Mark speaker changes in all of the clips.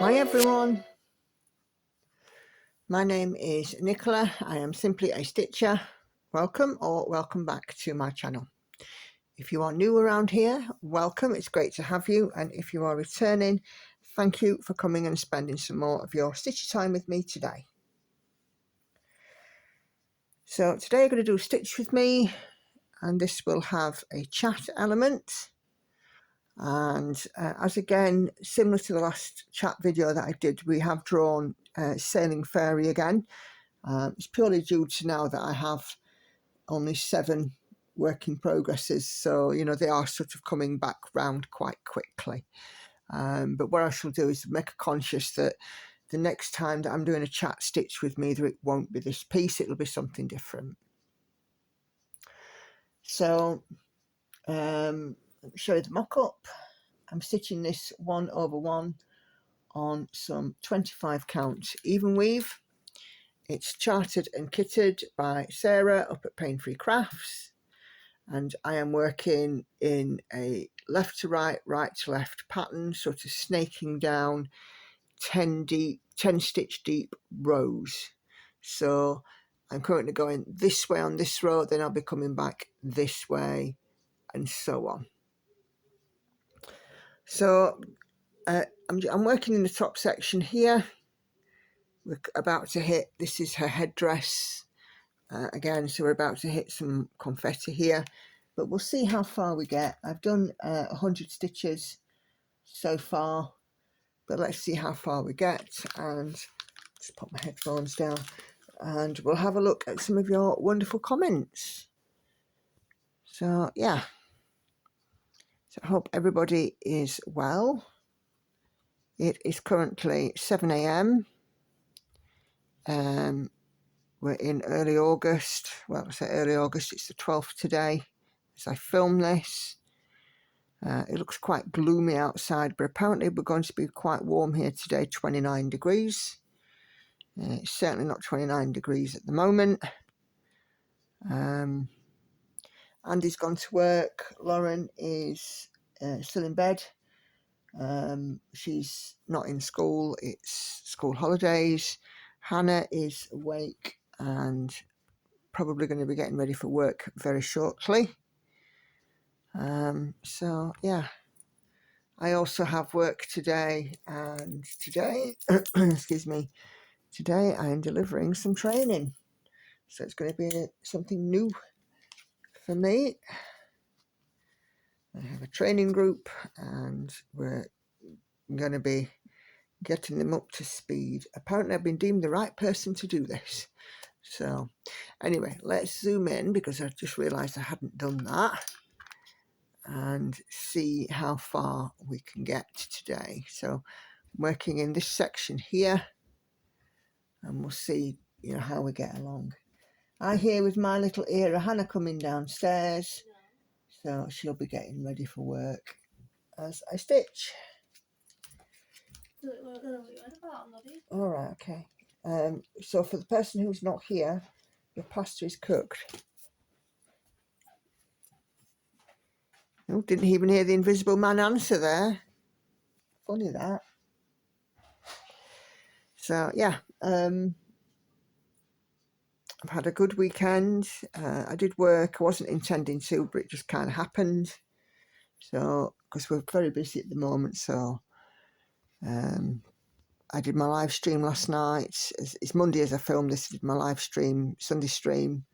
Speaker 1: Hi everyone, my name is Nicola. I am simply a stitcher. Welcome or welcome back to my channel. If you are new around here, welcome, it's great to have you, and if you are returning, thank you for coming and spending some more of your stitcher time with me today. So today I'm going to do Stitch With Me, and this will have a chat element. And as again, similar to the last chat video that I did, we have drawn Sailing Fairy again. It's purely due to now that I have only 7 work in progresses, so you know they are sort of coming back round quite quickly. But what I shall do is make a conscious that the next time that I'm doing a chat stitch with me, that it won't be this piece, it'll be something different. So let me show you the mock-up. I'm stitching this 1/1 on some 25 count even weave. It's charted and kitted by Sarah up at Paine Free Crafts, and I am working in a left to right, right to left pattern, sort of snaking down 10 stitch deep rows. So I'm currently going this way on this row, then I'll be coming back this way, and so on. So I'm working in the top section here. We're about to hit, this is her headdress again, so we're about to hit some confetti here, but we'll see how far we get. I've done 100 stitches so far, but let's see how far we get. And just put my headphones down and we'll have a look at some of your wonderful comments. So yeah, so I hope everybody is well. It is currently 7 AM. We're in early August. Well, I say early August, it's the 12th today as I film this. It looks quite gloomy outside, but apparently we're going to be quite warm here today, 29 degrees. It's certainly not 29 degrees at the moment. Andy's gone to work. Lauren is still in bed. She's not in school, it's school holidays. Hannah is awake and probably going to be getting ready for work very shortly. So yeah, I also have work today, and today excuse me, today I am delivering some training, so it's going to be something new for me. I have a training group and we're going to be getting them up to speed. Apparently I've been deemed the right person to do this. So anyway, let's zoom in because I just realized I hadn't done that, and see how far we can get today. So I'm working in this section here, and we'll see, you know, how we get along. I hear with my little ear Hannah coming downstairs, so she'll be getting ready for work as I stitch. All right, okay. So for the person who's not here, your pasta is cooked. Oh, didn't even hear the invisible man answer there. Funny that. So yeah, I've had a good weekend. I did work. I wasn't intending to, but it just kind of happened. So because we're very busy at the moment, so I did my live stream last night. It's Monday as I filmed this. I did my live stream, Sunday stream,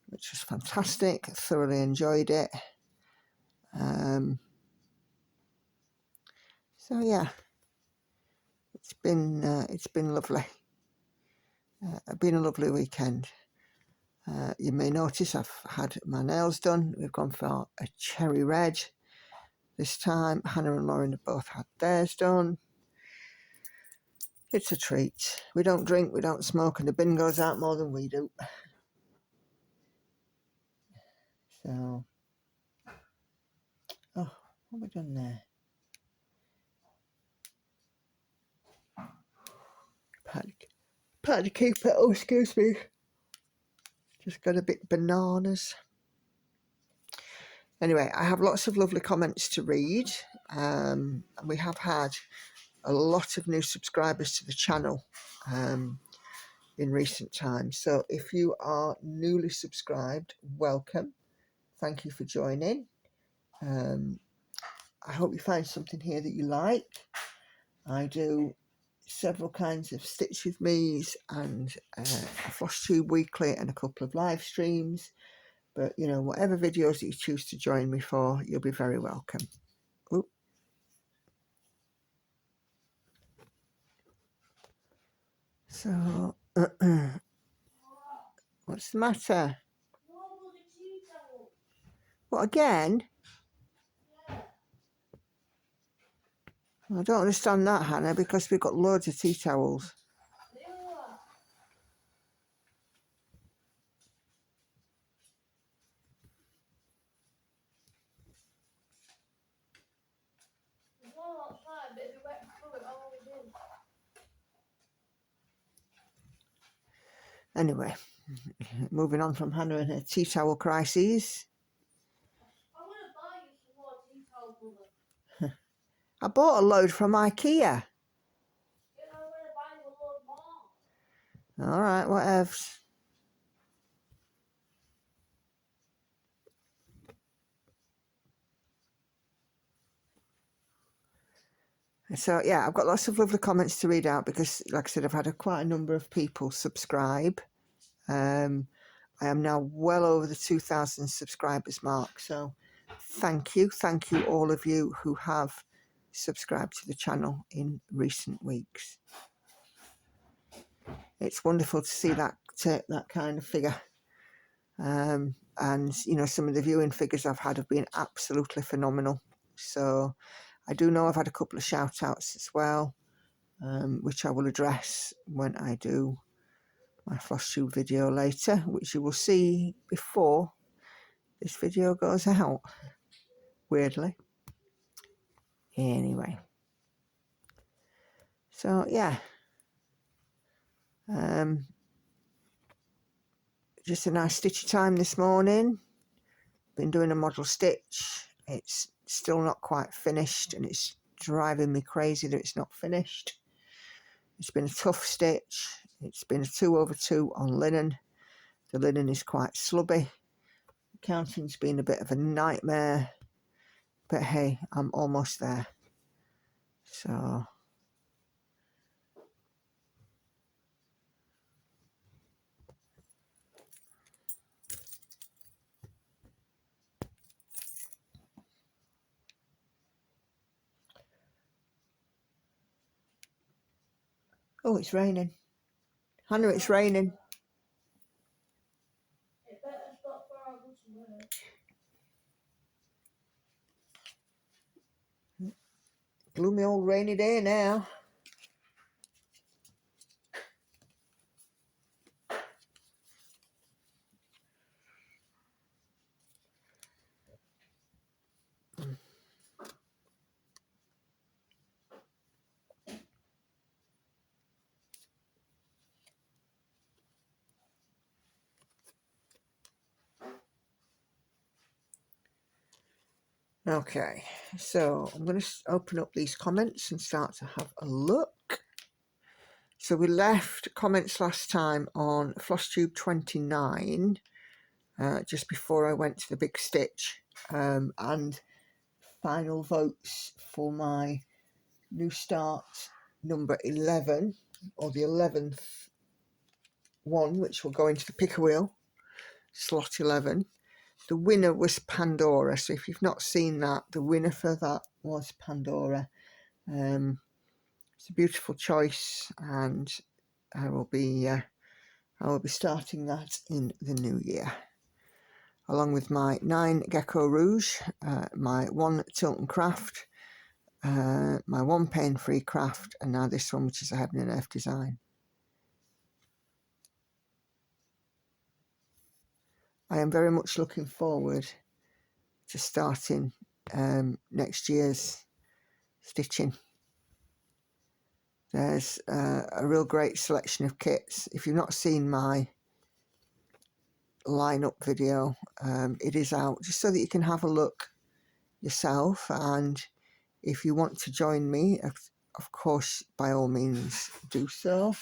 Speaker 1: which was fantastic. I thoroughly enjoyed it. So yeah, it's been lovely. It's been a lovely weekend. You may notice I've had my nails done. We've gone for a cherry red this time. Hannah and Lauren have both had theirs done. It's a treat. We don't drink, we don't smoke, and the bin goes out more than we do. So, oh, what have we done there? Pat to keep it. Oh, excuse me. Just got a bit bananas. Anyway, I have lots of lovely comments to read. We have had a lot of new subscribers to the channel in recent times. So if you are newly subscribed, welcome. Thank you for joining. I hope you find something here that you like. I do several kinds of stitch with me's and a floss tube weekly and a couple of live streams. But you know, whatever videos that you choose to join me for, you'll be very welcome. Ooh. So, what's the matter? What, again? I don't understand that, Hannah, because we've got loads of tea towels. Anyway, moving on from Hannah and her tea towel crises.
Speaker 2: I want to buy you some more tea towels, Mother.
Speaker 1: I bought a load from IKEA.
Speaker 2: Yeah, I want to buy you a load more.
Speaker 1: All right, whatevs. So yeah, I've got lots of lovely comments to read out because, like I said, I've had quite a number of people subscribe. I am now well over the 2,000 subscribers mark. So thank you all of you who have subscribed to the channel in recent weeks. It's wonderful to see that kind of figure. And you know, some of the viewing figures I've had have been absolutely phenomenal. So I do know I've had a couple of shout outs as well, which I will address when I do my floss tube video later, which you will see before this video goes out, weirdly. Anyway, so yeah, just a nice stitchy time this morning. Been doing a model stitch. It's still not quite finished and it's driving me crazy that it's not finished. It's been a tough stitch. It's been a 2/2 on linen. The linen is quite slubby. Counting's been a bit of a nightmare, but hey, I'm almost there. So oh, it's raining. Hannah, it's raining.
Speaker 2: It better stop for our good to work.
Speaker 1: Gloomy old rainy day now. Okay, so I'm going to open up these comments and start to have a look. So we left comments last time on floss tube 29, just before I went to the big stitch, and final votes for my new start number 11, or the 11th one, which will go into the picker wheel, slot 11. The winner was Pandora. So if you've not seen that, the winner for that was Pandora. It's a beautiful choice, and I will be starting that in the new year, along with my 9 Gecko Rouge, my 1 Tilton Craft, my 1 Paine Free Craft, and now this one, which is a Heaven and Earth design. I am very much looking forward to starting next year's stitching. There's a real great selection of kits. If you've not seen my lineup video, it is out just so that you can have a look yourself, and if you want to join me, of course, by all means, do so.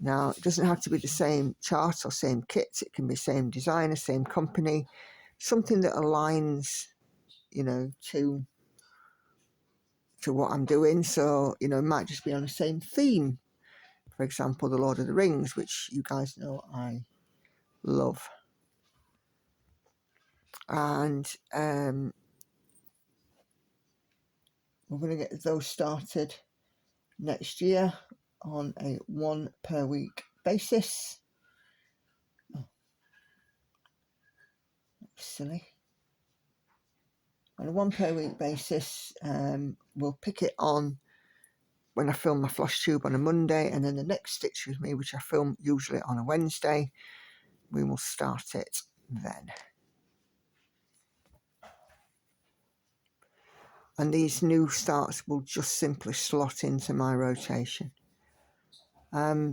Speaker 1: Now, it doesn't have to be the same chart or same kit. It can be same designer, same company, something that aligns, you know, to what I'm doing. So, you know, it might just be on the same theme. For example, The Lord of the Rings, which you guys know I love. And we're going to get those started next year on a 1 per week basis. Oh, that's silly. On a 1 per week basis, we'll pick it on when I film my floss tube on a Monday, and then the next stitch with me, which I film usually on a Wednesday, we will start it then. And these new starts will just simply slot into my rotation. I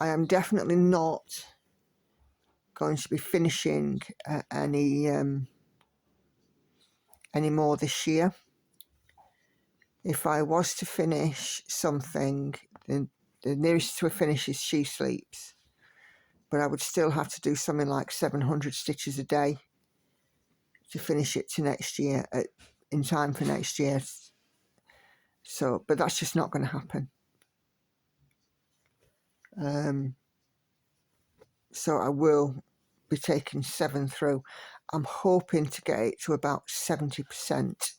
Speaker 1: am definitely not going to be finishing any more this year. If I was to finish something, then the nearest to a finish is She Sleeps, but I would still have to do something like 700 stitches a day to finish it to next year, in time for next year. So, but that's just not going to happen. So I will be taking 7 through. I'm hoping to get it to about 70%,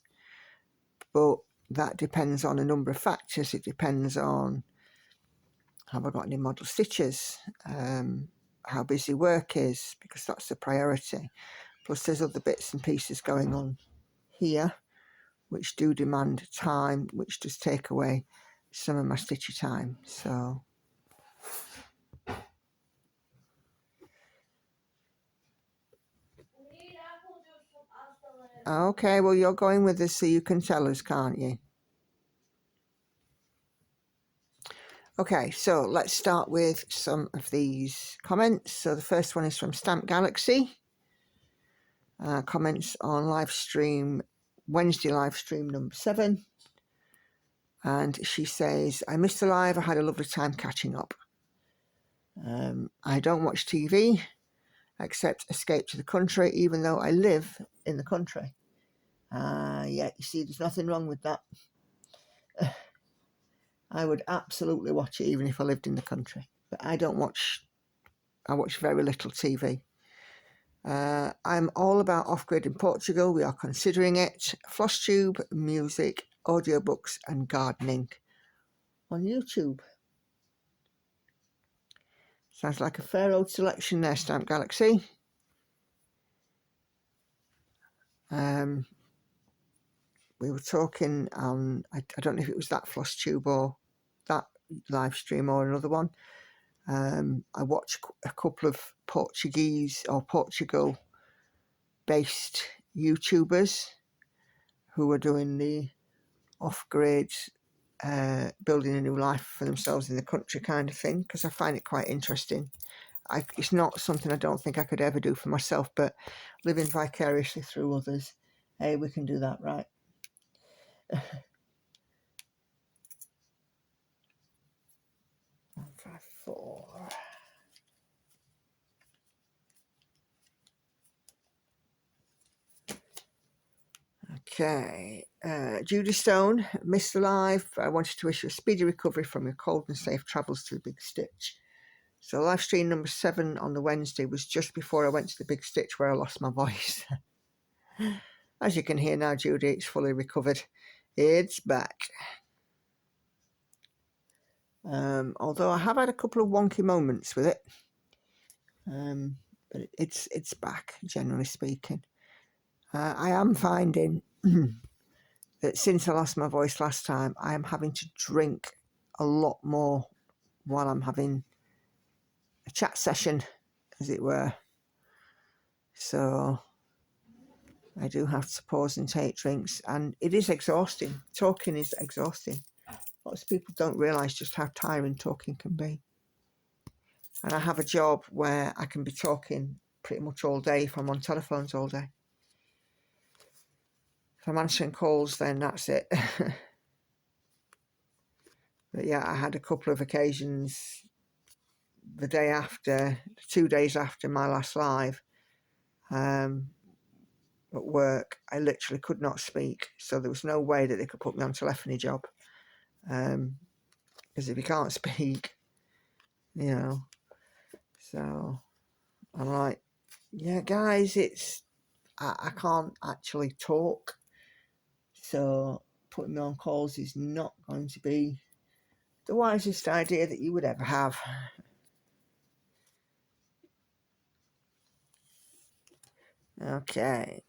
Speaker 1: but that depends on a number of factors. It depends on, have I got any model stitches, how busy work is, because that's the priority. Plus there's other bits and pieces going on here which do demand time, which does take away some of my stitchy time. So okay, well, you're going with us so you can tell us, can't you? Okay, so let's start with some of these comments. So the first one is from Stamp Galaxy. Comments on live stream, Wednesday live stream number 7. And she says, I missed the live. I had a lovely time catching up. I don't watch TV except Escape to the Country, even though I live in the country. Yeah, you see, there's nothing wrong with that. I would absolutely watch it even if I lived in the country. But I watch very little TV. I'm all about off-grid in Portugal. We are considering it. Floss tube, music, audiobooks and gardening on YouTube. Sounds like a fair old selection there, Stamp Galaxy. We were talking on, I don't know if it was that floss tube or that live stream or another one. I watched a couple of Portuguese or Portugal based YouTubers who were doing the off-grid, building a new life for themselves in the country kind of thing, because I find it quite interesting. It's not something I don't think I could ever do for myself, but living vicariously through others, hey, we can do that, right? 154. Okay, Judy Stone, missed the live. I wanted to wish you a speedy recovery from your cold and safe travels to the Big Stitch. So live stream number 7 on the Wednesday was just before I went to the Big Stitch where I lost my voice. As you can hear now, Judy, it's fully recovered. It's back. Although I have had a couple of wonky moments with it. But it's back, generally speaking. I am finding that since I lost my voice last time, I am having to drink a lot more while I'm having a chat session, as it were. So I do have to pause and take drinks, and it is exhausting. Talking is exhausting. Lots of people don't realise just how tiring talking can be. And I have a job where I can be talking pretty much all day if I'm on telephones all day. If I'm answering calls, then that's it. But yeah, I had a couple of occasions the day after, 2 days after my last live, at work, I literally could not speak. So there was no way that they could put me on telephony job. Because if you can't speak, you know, so I'm like, yeah, guys, I can't actually talk. So putting me on calls is not going to be the wisest idea that you would ever have. Okay.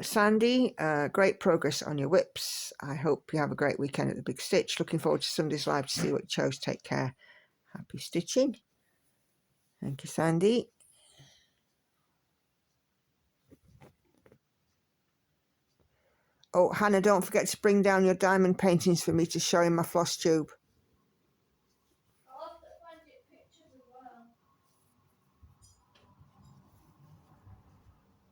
Speaker 1: Sandy, great progress on your whips. I hope you have a great weekend at the Big Stitch. Looking forward to Sunday's live to see what you chose. Take care. Happy stitching. Thank you, Sandy. Oh, Hannah, don't forget to bring down your diamond paintings for me to show in my floss tube.
Speaker 2: I'll have to find you pictures as well.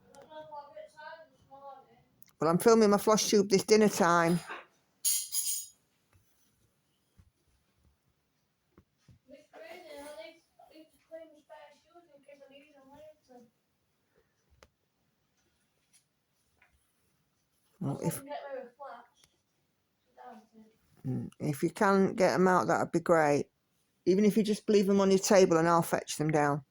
Speaker 2: I don't know if I'll get time this morning.
Speaker 1: Well, I'm filming my floss tube this dinner time.
Speaker 2: It's raining. I need to clean the spare shoes in case I need them later.
Speaker 1: Well,
Speaker 2: I can get rid of flats.
Speaker 1: if you can get them out, that'd be great. Even if you just leave them on your table and I'll fetch them down.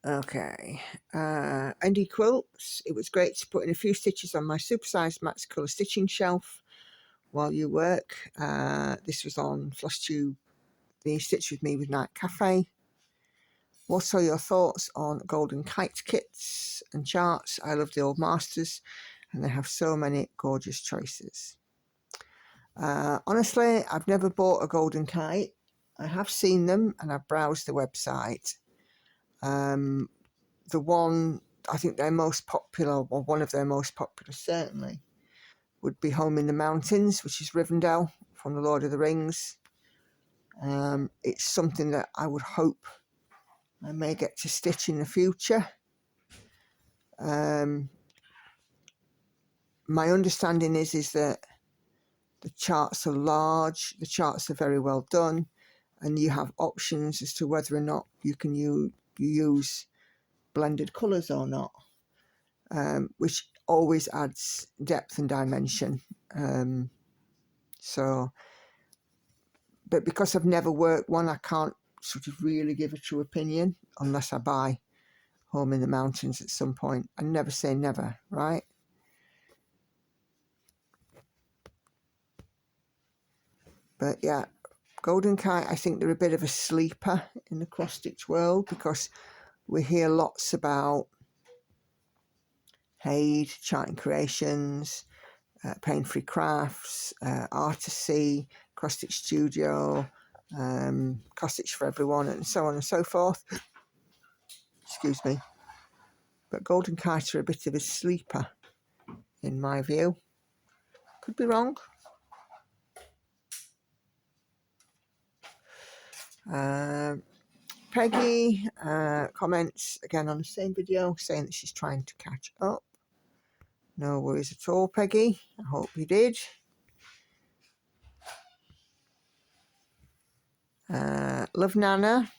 Speaker 1: Okay, Andy Quilts, it was great to put in a few stitches on my supersized Max Colour stitching shelf while you work. This was on FlossTube, the Stitch With Me with Night Cafe. What are your thoughts on Golden Kite kits and charts? I love the old masters and they have so many gorgeous choices. Honestly, I've never bought a Golden Kite. I have seen them and I've browsed the website. The one, I think their most popular, or one of their most popular certainly, would be Home in the Mountains, which is Rivendell from the Lord of the Rings. It's something that I would hope I may get to stitch in the future. My understanding is that the charts are large, the charts are very well done, and you have options as to whether or not you can use blended colours or not, which always adds depth and dimension. But because I've never worked one, I can't sort of really give a true opinion unless I buy Home in the Mountains at some point. I never say never, right? But yeah, Golden Kite, I think they're a bit of a sleeper in the cross-stitch world because we hear lots about Haid, Charting Creations, Paine Free Crafts, Artisy, Cross Stitch Studio, Cross Stitch for Everyone, and so on and so forth. Excuse me. But Golden Kite are a bit of a sleeper, in my view. Could be wrong. Peggy comments again on the same video saying that she's trying to catch up. No worries at all, Peggy. I hope you did. Love Nana.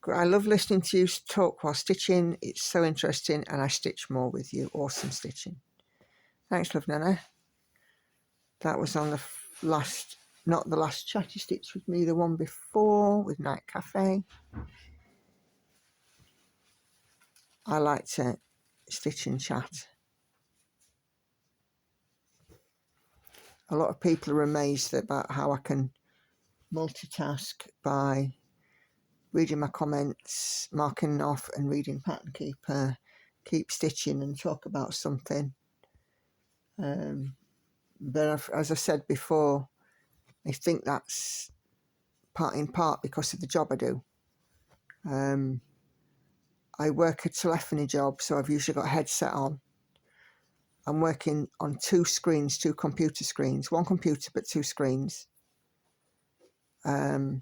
Speaker 1: I love listening to you talk while stitching. It's so interesting and I stitch more with you. Awesome stitching. Thanks, Love Nana. That was on the last, not the last chatty stitch with me, the one before with Night Cafe. I like to stitch and chat. A lot of people are amazed about how I can multitask by reading my comments, marking off and reading Pattern Keeper, keep stitching and talk about something. But as I said before, I think that's in part because of the job I do. I work a telephony job, so I've usually got a headset on. I'm working on 2 screens, 2 computer screens, 1 computer but 2 screens. And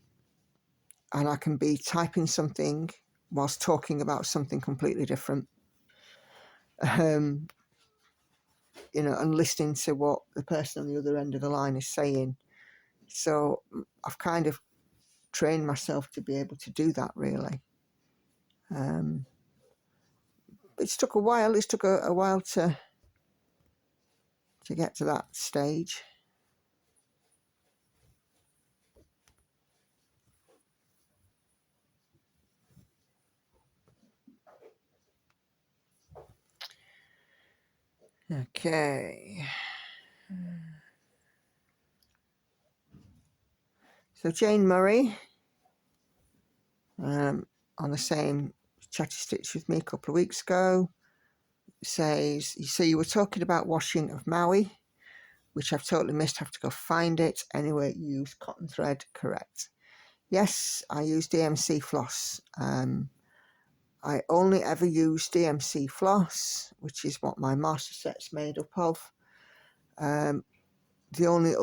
Speaker 1: I can be typing something whilst talking about something completely different. You know, and listening to what the person on the other end of the line is saying. So I've kind of trained myself to be able to do that, really. It's took a while. It's took a while to get to that stage. Okay. So Jane Murray, on the same Chatty Stitch with me a couple of weeks ago, says, so you were talking about washing of Maui, which I've totally missed, have to go find it. Anyway, you use cotton thread, correct? Yes, I use DMC floss. I only ever use DMC floss, which is what my master set's made up of. The only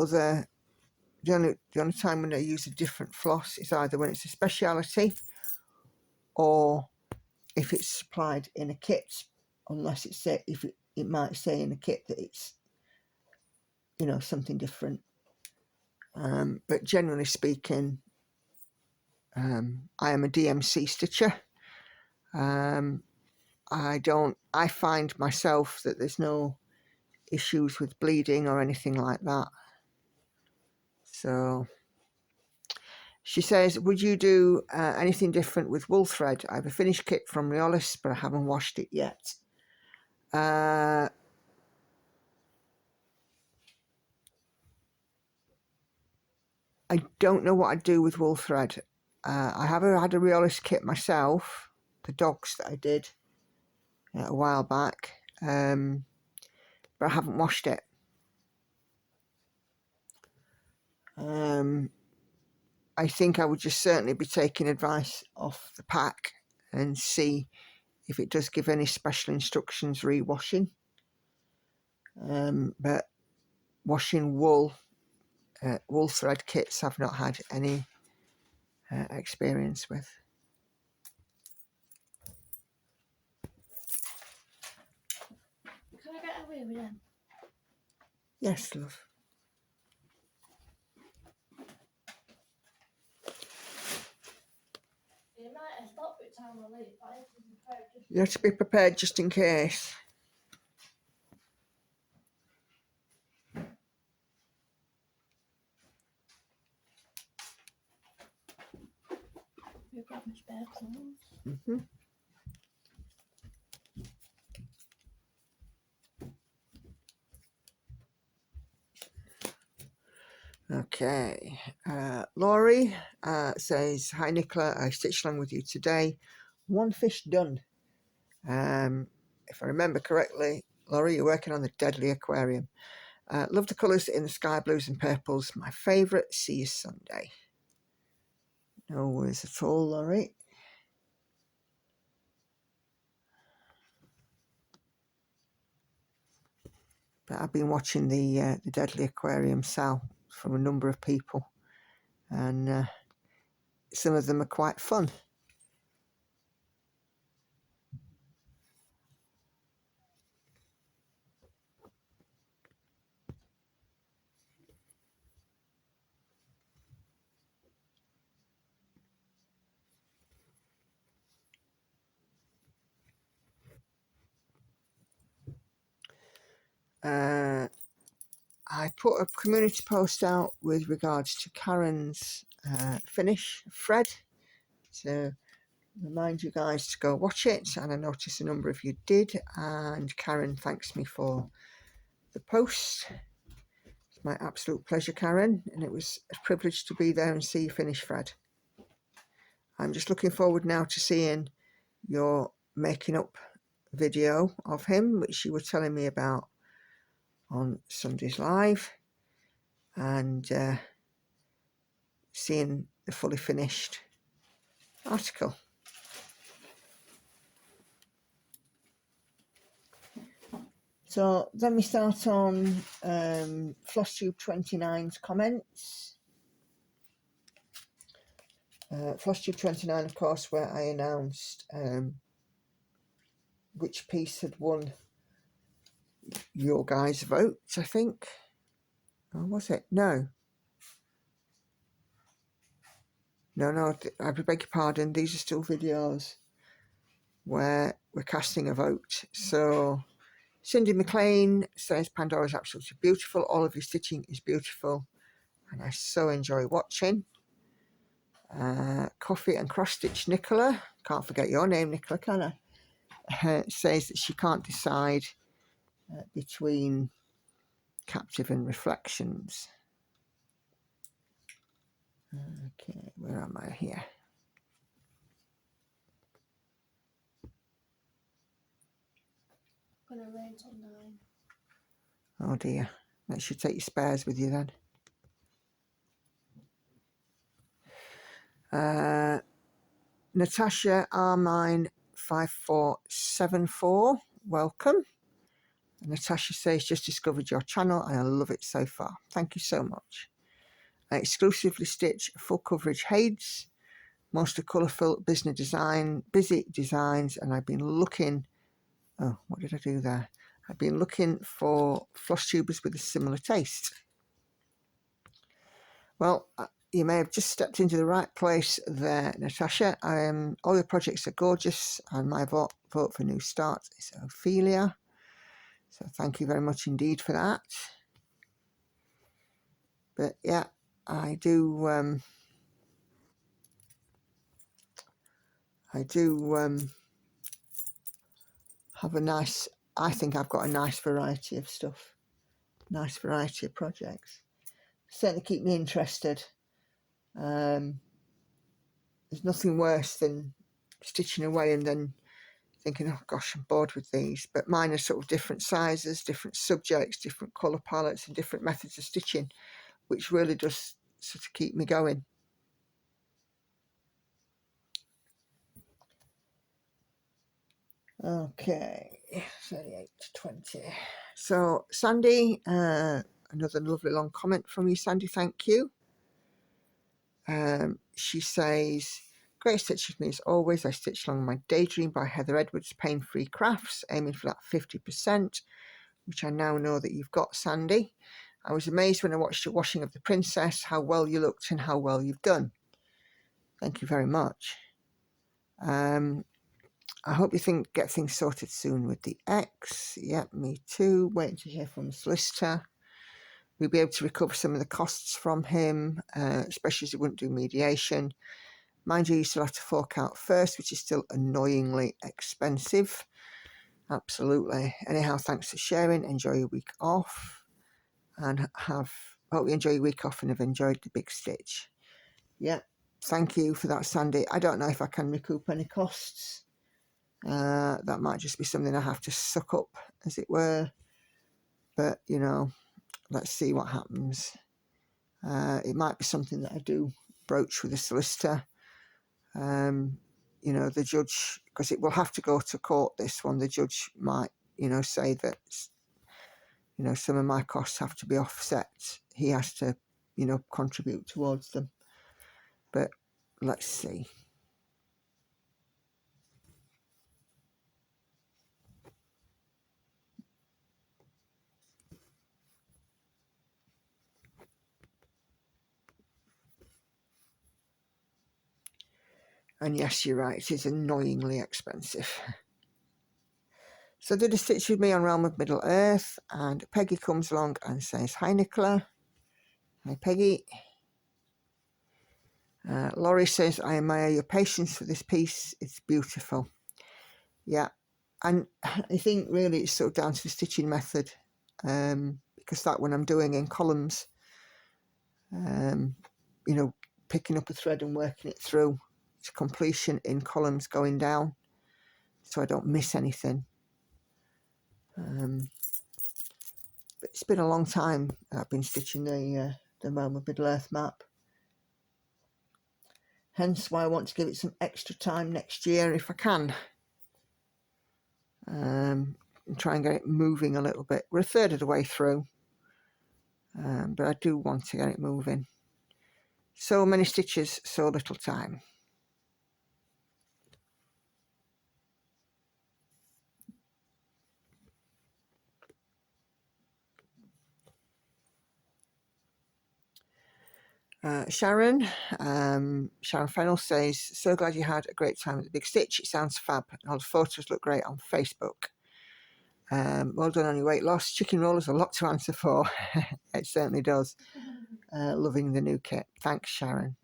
Speaker 1: time when I use a different floss is either when it's a speciality or if it's supplied in a kit, unless it's it might say in a kit that it's, you know, something different. But generally speaking, I am a DMC stitcher. I find myself that there's no issues with bleeding or anything like that. So she says, would you do anything different with wool thread? I have a finished kit from Riolis, but I haven't washed it yet. I don't know what I'd do with wool thread. I have had a Riolis kit myself, the dogs that I did a while back, but I haven't washed it. I think I would just certainly be taking advice off the pack and see if it does give any special instructions re-washing. But washing wool thread kits I've not had any experience with.
Speaker 2: Can I get away with them?
Speaker 1: Yes, love.
Speaker 2: You might have stopped it time I leave, but I have to be prepared just.
Speaker 1: You have to be prepared just in case.
Speaker 2: You grab my spare clothes.
Speaker 1: Mm-hmm. Okay, Laurie says, hi Nicola, I stitched along with you today. 1 fish done. If I remember correctly, Laurie, you're working on the Deadly Aquarium. Love the colours in the sky blues and purples. My favourite. See you Sunday. No worries at all, Laurie. But I've been watching the Deadly Aquarium sell from a number of people, and some of them are quite fun. I put a community post out with regards to Karen's finish, Fred, to remind you guys to go watch it, and I noticed a number of you did, and Karen thanks me for the post. It's my absolute pleasure, Karen, and it was a privilege to be there and see you finish, Fred. I'm just looking forward now to seeing your making up video of him, which you were telling me about on Sunday's Live, and seeing the fully finished article. So then we start on FlossTube 29's comments. FlossTube 29, of course, where I announced which piece had won your guys' votes, I think. Or was it? No. No, I beg your pardon. These are still videos where we're casting a vote. So Cindy McLean says Pandora is absolutely beautiful. All of your stitching is beautiful, and I so enjoy watching. Coffee and Cross Stitch Nicola, can't forget your name, Nicola, can I? Says that she can't decide between Captive and Reflections. Okay, where am I here?
Speaker 2: Gonna rain till 9.
Speaker 1: Oh dear, make sure you take your spares with you then. Natasha Armine 5474, welcome. Natasha says, just discovered your channel and I love it so far. Thank you so much. I exclusively stitch full coverage heids, mostly colourful busy designs, and I've been looking, oh, what did I do there? I've been looking for floss tubers with a similar taste. Well, you may have just stepped into the right place there, Natasha. All your projects are gorgeous, and my vote for New Start is Ophelia. So thank you very much indeed for that. But yeah, I do have a nice, I think I've got a nice variety of stuff, nice variety of projects. Certainly keep me interested. There's nothing worse than stitching away and then thinking, oh gosh, I'm bored with these. But mine are sort of different sizes, different subjects, different colour palettes and different methods of stitching, which really does sort of keep me going. Okay, 38 to 20. So Sandy, another lovely long comment from you, Sandy, thank you. She says, great stitch with me as always. I stitched along my Daydream by Heather Edwards, Paine Free Crafts, aiming for that 50%, which I now know that you've got, Sandy. I was amazed when I watched your washing of the princess, how well you looked and how well you've done. Thank you very much. I hope you get things sorted soon with the ex. Yep, me too. Waiting to hear from the solicitor. We'll be able to recover some of the costs from him, especially as he wouldn't do mediation. Mind you still have to fork out first, which is still annoyingly expensive. Absolutely. Anyhow, thanks for sharing. Enjoy your week off. And hope you enjoy your week off and have enjoyed the big stitch. Yeah, thank you for that, Sandy. I don't know if I can recoup any costs. That might just be something I have to suck up, as it were. But, you know, let's see what happens. It might be something that I do broach with a solicitor. You know, the judge, because it will have to go to court, this one, the judge might, you know, say that, you know, some of my costs have to be offset. He has to, you know, contribute towards them. But let's see. And yes, you're right, it is annoyingly expensive. So did a stitch with me on Realm of Middle Earth, and Peggy comes along and says, hi Nicola. Hi Peggy. Laurie says, I admire your patience for this piece, it's beautiful. Yeah, and I think really it's sort of down to the stitching method, because that one I'm doing in columns, you know, picking up a thread and working it through to completion in columns going down, so I don't miss anything. But it's been a long time I've been stitching the Realm of Middle Earth map. Hence why I want to give it some extra time next year if I can. and try and get it moving a little bit. We're a third of the way through, but I do want to get it moving. So many stitches, so little time. Sharon Fennell says, so glad you had a great time at the Big Stitch. It sounds fab. All the photos look great on Facebook. Well done on your weight loss. Chicken roll is a lot to answer for. It certainly does. Loving the new kit. Thanks, Sharon.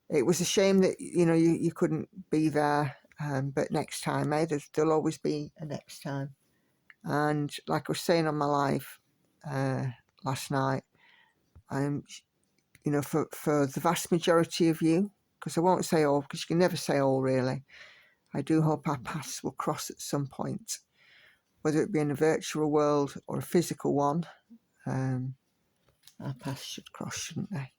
Speaker 1: It was a shame that you couldn't be there, but next time, there'll always be a next time. And like I was saying on my live last night, for the vast majority of you, because I won't say all, because you can never say all really, I do hope our paths will cross at some point, whether it be in a virtual world or a physical one. Our paths should cross, shouldn't they?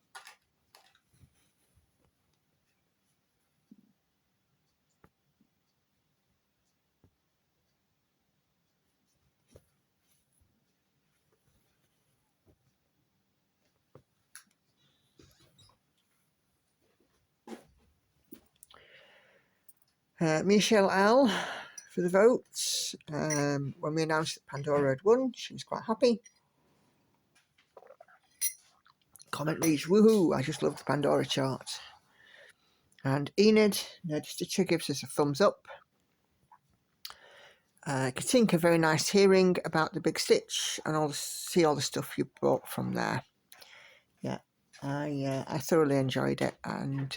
Speaker 1: Michelle L for the votes. When we announced that Pandora had won, she was quite happy. Comment reads, woohoo, I just love the Pandora chart. And Enid, Nadia Stitcher, gives us a thumbs up. Katinka, very nice hearing about the Big Stitch and see all the stuff you bought from there. Yeah, I thoroughly enjoyed it, and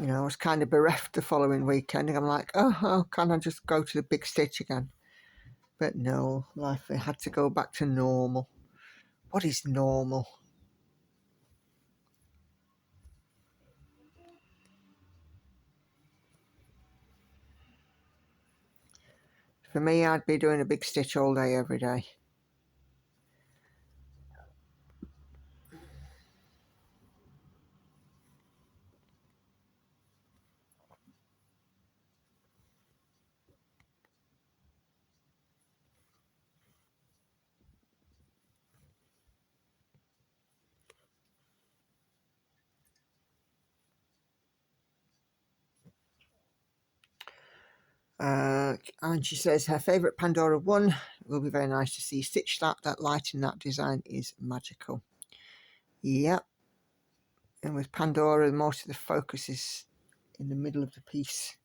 Speaker 1: I was kind of bereft the following weekend. And I'm like, oh, can I just go to the Big Stitch again? But no, life had to go back to normal. What is normal? For me, I'd be doing a Big Stitch all day, every day. And she says her favourite Pandora one. It will be very nice to see stitch that light in that design is magical. Yep. And with Pandora, most of the focus is in the middle of the piece.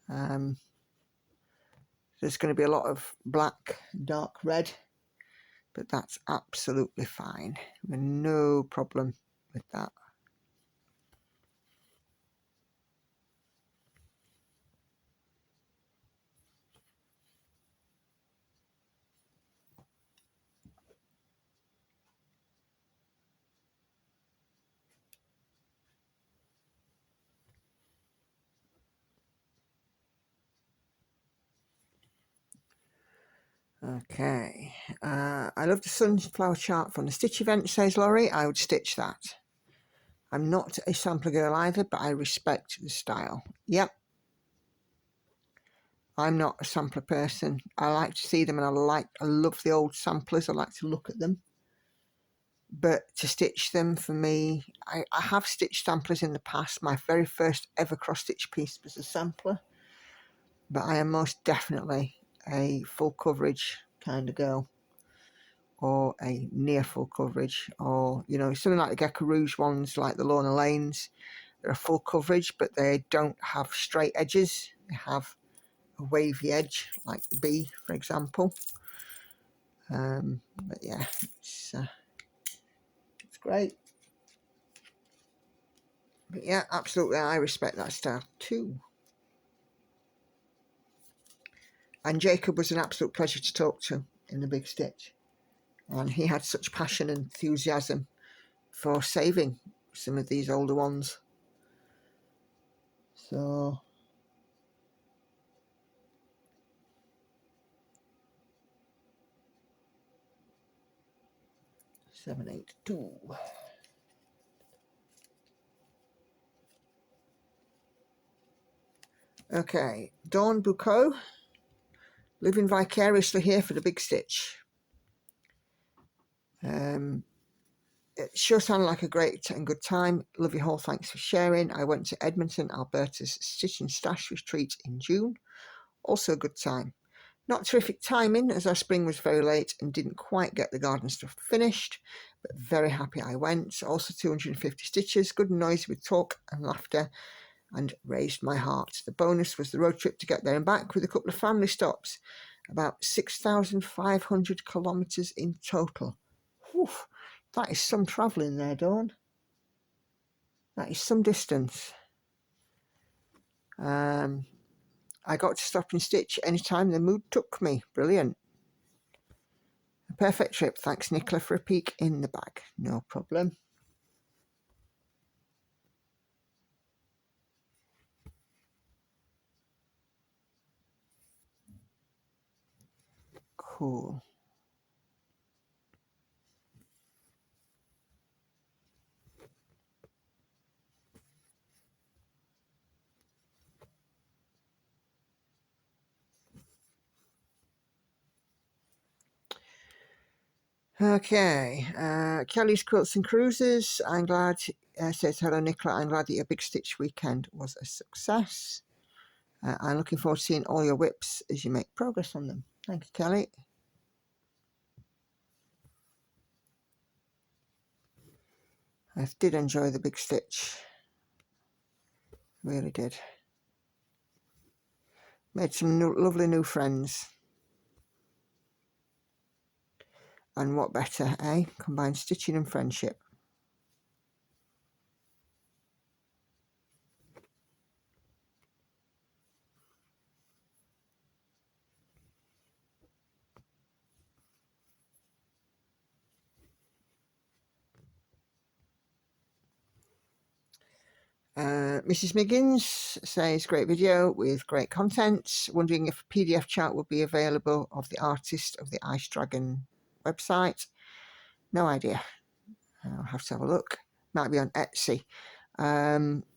Speaker 1: There's going to be a lot of black, dark red, but that's absolutely fine. No problem with that. Okay, I love the sunflower chart from the stitch event, says Laurie. I would stitch that. I'm not a sampler girl either, but I respect the style. Yep. I'm not a sampler person. I like to see them, and I love the old samplers. I like to look at them. But to stitch them, for me, I have stitched samplers in the past. My very first ever cross-stitch piece was a sampler. But I am most definitely a full coverage kind of girl, or a near full coverage, or something like the Gecko Rouge ones, like the Lorna Lanes. They're a full coverage, but they don't have straight edges. They have a wavy edge, like the bee, for example. But yeah, it's great. But yeah, absolutely, I respect that style too. And Jacob was an absolute pleasure to talk to in the Big Stitch. And he had such passion and enthusiasm for saving some of these older ones. So, seven, 8, 2. Okay, Dawn Bucco living vicariously here for the big stitch. It sure sounded like a great and good time. Love you all, thanks for sharing. I went to Edmonton, Alberta's Stitch and Stash retreat in June. Also a good time. Not terrific timing, as our spring was very late and didn't quite get the garden stuff finished, but very happy I went. Also 250 stitches, good and noisy with talk and laughter, and raised my heart. The bonus was the road trip to get there and back with a couple of family stops. About 6,500 kilometres in total. Whew, that is some travelling there, Dawn. That is some distance. I got to stop and stitch anytime the mood took me. Brilliant. A perfect trip. Thanks, Nicola, for a peek in the bag. No problem. Cool. Okay, Kelly's Quilts and Cruises. I'm glad, says hello Nicola, I'm glad that your big stitch weekend was a success. I'm looking forward to seeing all your whips as you make progress on them. Thank you, Kelly. I did enjoy the big stitch. Really did. Made some lovely new friends. And what better, eh? Combine stitching and friendship. Mrs. Miggins says, great video with great content. Wondering if a PDF chart would be available of the artist of the Ice Dragon website. No idea. I'll have to have a look. Might be on Etsy.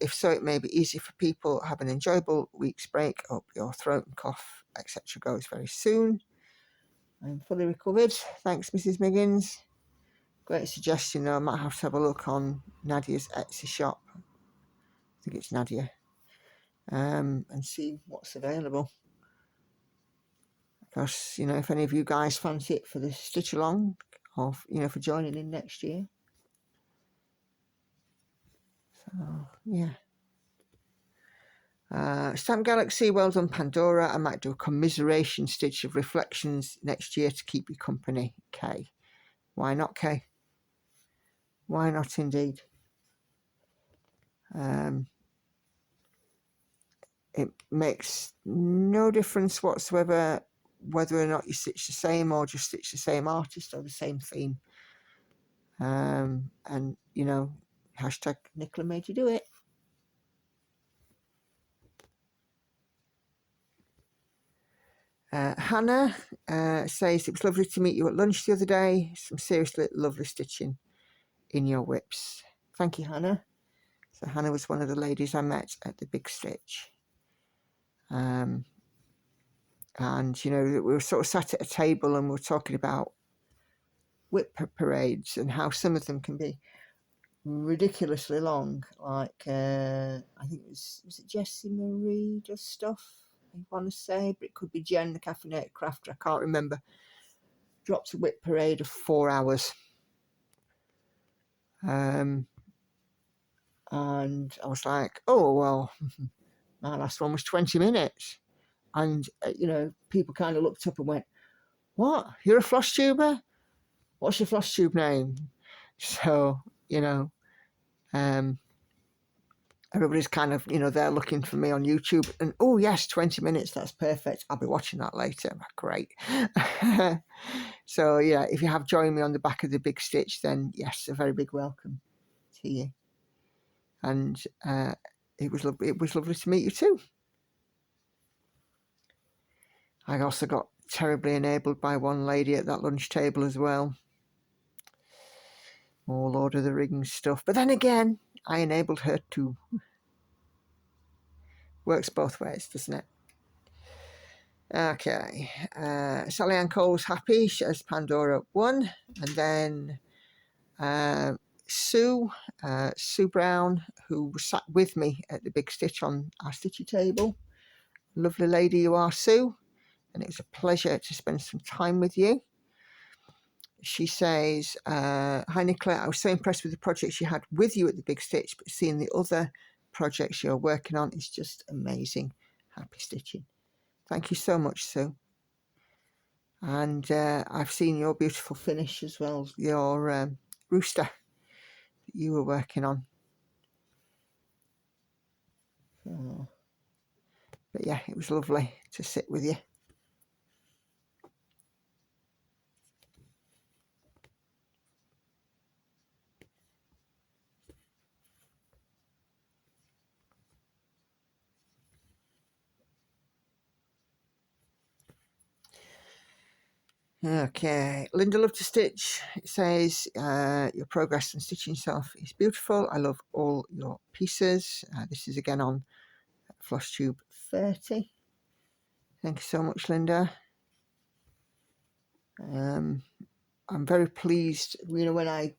Speaker 1: If so, it may be easy for people. Have an enjoyable week's break. Hope your throat and cough, etc. goes very soon. I'm fully recovered. Thanks, Mrs. Miggins. Great suggestion, though. I might have to have a look on Nadia's Etsy shop. I think it's Nadia. And see what's available. Because, you know, if any of you guys fancy it for the stitch along, or, you know, for joining in next year. So, yeah. Stamp Galaxy, well done, Pandora. I might do a commiseration stitch of reflections next year to keep you company. Kay. Why not, Kay? Why not, indeed? It makes no difference whatsoever whether or not you stitch the same or just stitch the same artist or the same theme. And, you know, hashtag Nicola made you do it. Hannah says, it was lovely to meet you at lunch the other day. Some seriously lovely stitching in your whips. Thank you, Hannah. So Hannah was one of the ladies I met at the big stitch. And, you know, we were sort of sat at a table and we were talking about whip parades and how some of them can be ridiculously long. Like, I think it was it Jessie Marie does stuff, I want to say, but it could be Jen, the caffeinated crafter, I can't remember. Dropped a whip parade of 4 hours. And I was like, oh, well, my last one was 20 minutes. And, you know, people kind of looked up and went, what? You're a floss tuber? What's your floss tube name? So, you know, everybody's kind of, you know, they're looking for me on YouTube. And, oh, yes, 20 minutes, that's perfect. I'll be watching that later. Great. So, yeah, if you have joined me on the back of the big stitch, then, yes, a very big welcome to you. And it was lovely to meet you too. I also got terribly enabled by one lady at that lunch table as well. More Lord of the Rings stuff. But then again, I enabled her too. Works both ways, doesn't it? Okay, Sally Ann Cole's happy, she has Pandora 1, and then Sue Brown, who sat with me at the Big Stitch on our stitchy table. Lovely lady you are, Sue, and it was a pleasure to spend some time with you. She says, hi Nicola, I was so impressed with the projects you had with you at the Big Stitch, but seeing the other projects you're working on is just amazing. Happy stitching. Thank you so much, Sue. And I've seen your beautiful finish as well, your rooster that you were working on. Oh. But yeah, it was lovely to sit with you. Okay, Linda Love to Stitch. It says your progress in stitching yourself is beautiful. I love all your pieces. This is again on Floss Tube 30. Thank you so much, Linda. I'm very pleased. You know, when I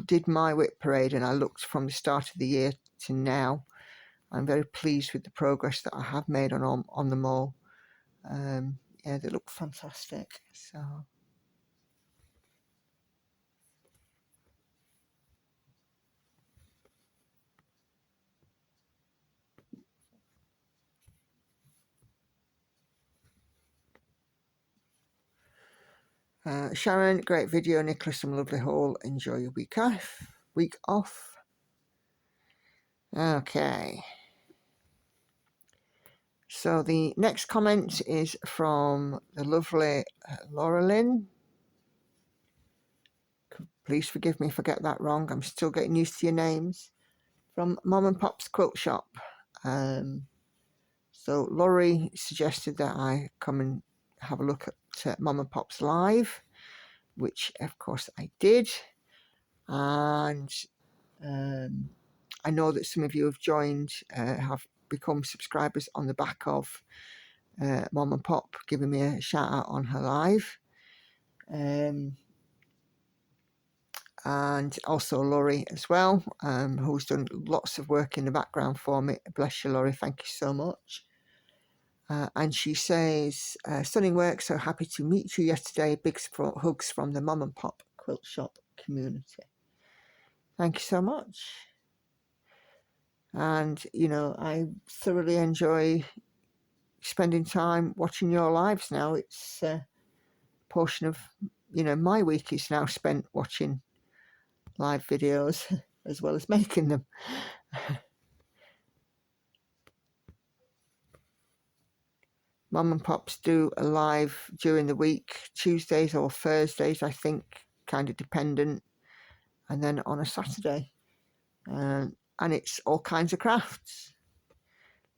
Speaker 1: did my whip parade and I looked from the start of the year to now, I'm very pleased with the progress that I have made on them all. Yeah, they look fantastic. So. Sharon, great video. Nicholas, some lovely haul. Enjoy your week off. Okay. So the next comment is from the lovely Laura Lynn. Please forgive me if I get that wrong. I'm still getting used to your names. From Mom and Pop's Quilt Shop. So Laurie suggested that I come and have a look at Mom and Pop's live, which of course I did. And I know that some of you have joined, have become subscribers on the back of Mom and Pop giving me a shout out on her live. And also Laurie as well, who's done lots of work in the background for me. Bless you, Laurie. Thank you so much. And she says, stunning work. So happy to meet you yesterday. Big hugs from the Mom and Pop Quilt Shop community. Thank you so much. And, you know, I thoroughly enjoy spending time watching your lives now. It's a portion of, you know, my week is now spent watching live videos as well as making them. Mum and Pops do a live during the week, Tuesdays or Thursdays, I think, kind of dependent, and then on a Saturday. And it's all kinds of crafts.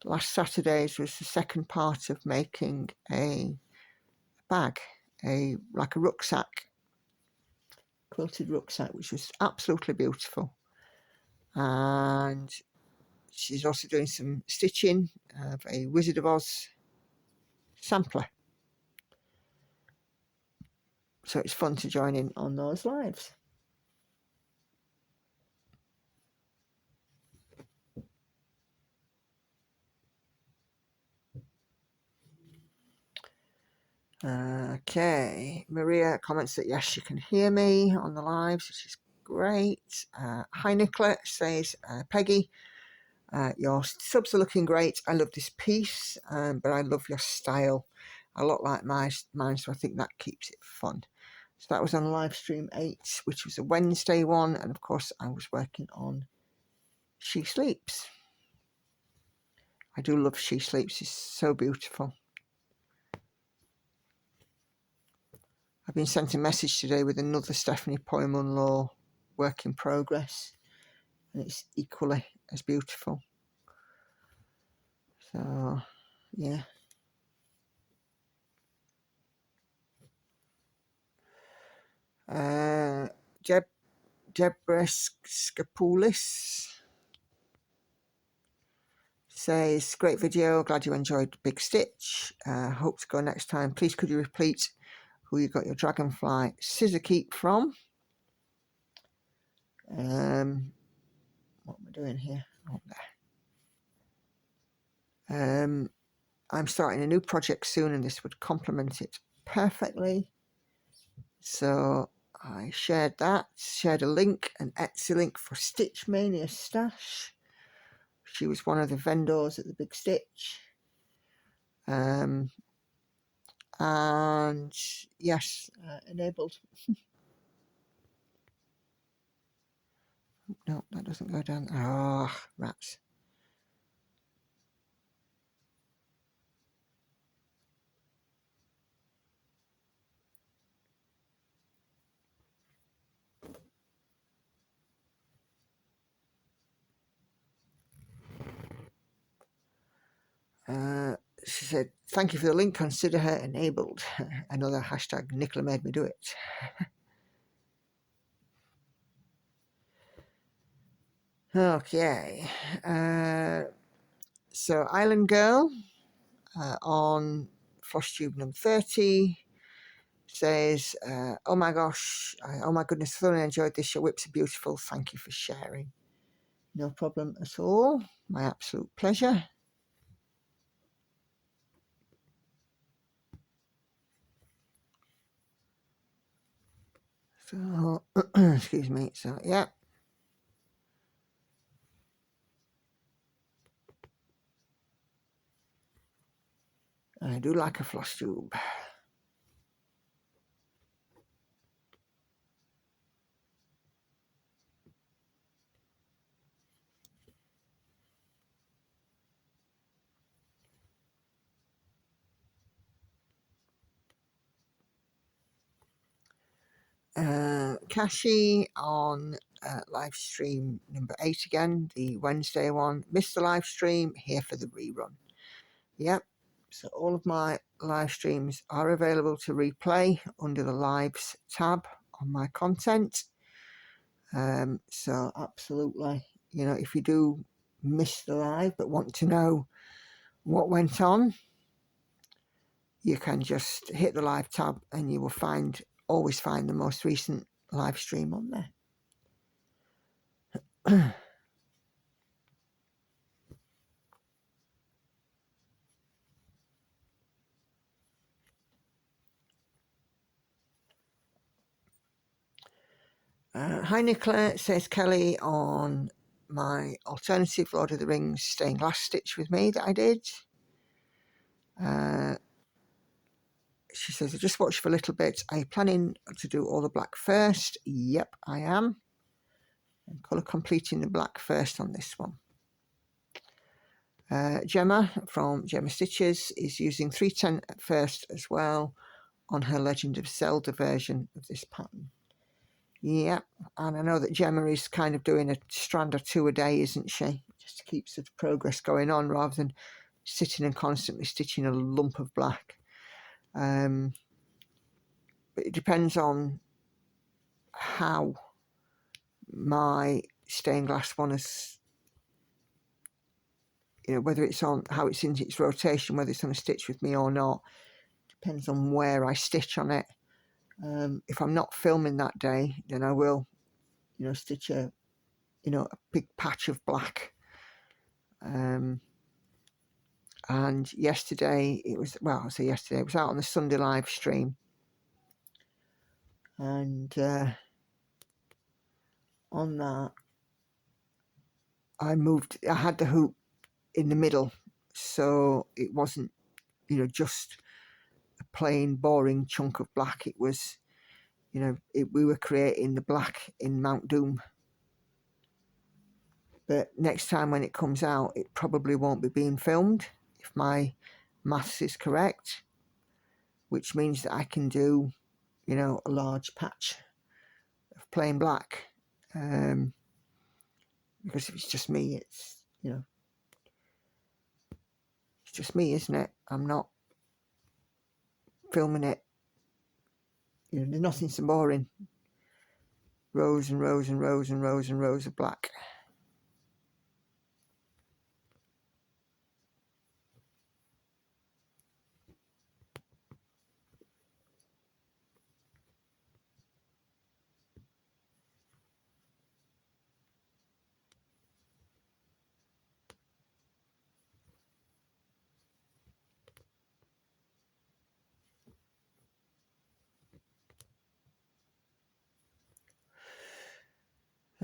Speaker 1: Last Saturday's was the second part of making a bag, like a rucksack, quilted rucksack, which was absolutely beautiful. And she's also doing some stitching of a Wizard of Oz sampler. So it's fun to join in on those lives. Okay, Maria comments that yes, she can hear me on the lives, which is great. Hi Nicola, says Peggy, your subs are looking great. I love this piece, but I love your style. I look like mine, so I think that keeps it fun. So that was on live stream 8, which was a Wednesday one, and of course I was working on She Sleeps. I do love She Sleeps, it's so beautiful. I've been sent a message today with another Stephanie Poyman Law work in progress, and it's equally as beautiful. So, yeah. Deborah Skapoulis says, great video, glad you enjoyed Big Stitch. Hope to go next time. Please could you repeat who you got your dragonfly scissor keep from? What am I doing here? Oh, there. I'm starting a new project soon and this would complement it perfectly. So I shared that, shared a link, an Etsy link for Stitch Mania Stash. She was one of the vendors at the Big Stitch. And yes, enabled. No, that doesn't go down. Ah, oh, rats. She said, thank you for the link, consider her enabled. Another hashtag, Nicola made me do it. Okay. So Island Girl on Flosstube number 30 says, oh my gosh, oh my goodness, thoroughly enjoyed this. Your whips are beautiful. Thank you for sharing. No problem at all. My absolute pleasure. So, excuse me. So, yeah. I do like a floss tube. Kashi on live stream number 8 again, the Wednesday one. Missed the live stream, here for the rerun. Yep. So all of my live streams are available to replay under the lives tab on my content. So absolutely, you know, if you do miss the live but want to know what went on, you can just hit the live tab and you will always find the most recent live stream on there. Hi Nicola, says Kelly on my alternative Lord of the Rings stained glass stitch with me that I did. She says, I just watched for a little bit. Are you planning to do all the black first? Yep, I am. I'm colour completing the black first on this one. Gemma from Gemma Stitches is using 310 at first as well on her Legend of Zelda version of this pattern. Yeah, and I know that Gemma is kind of doing a strand or two a day, isn't she? Just to keep sort of progress going on rather than sitting and constantly stitching a lump of black. But it depends on how my stained glass one is, you know, whether it's on, how it's in its rotation, whether it's on a stitch with me or not. Depends on where I stitch on it. If I'm not filming that day, then I will, you know, stitch a big patch of black. And yesterday it was, well, I say yesterday, it was out on the Sunday live stream. And on that, I had the hoop in the middle. So it wasn't, you know, just a plain boring chunk of black. It was, you know, we were creating the black in Mount Doom. But next time when it comes out, it probably won't be being filmed, if my maths is correct, which means that I can do, you know, a large patch of plain black. Because if it's just me, it's, you know, it's just me, isn't it? I'm not filming it. You know, there's nothing so boring. Rows and rows and rows and rows and rows of black.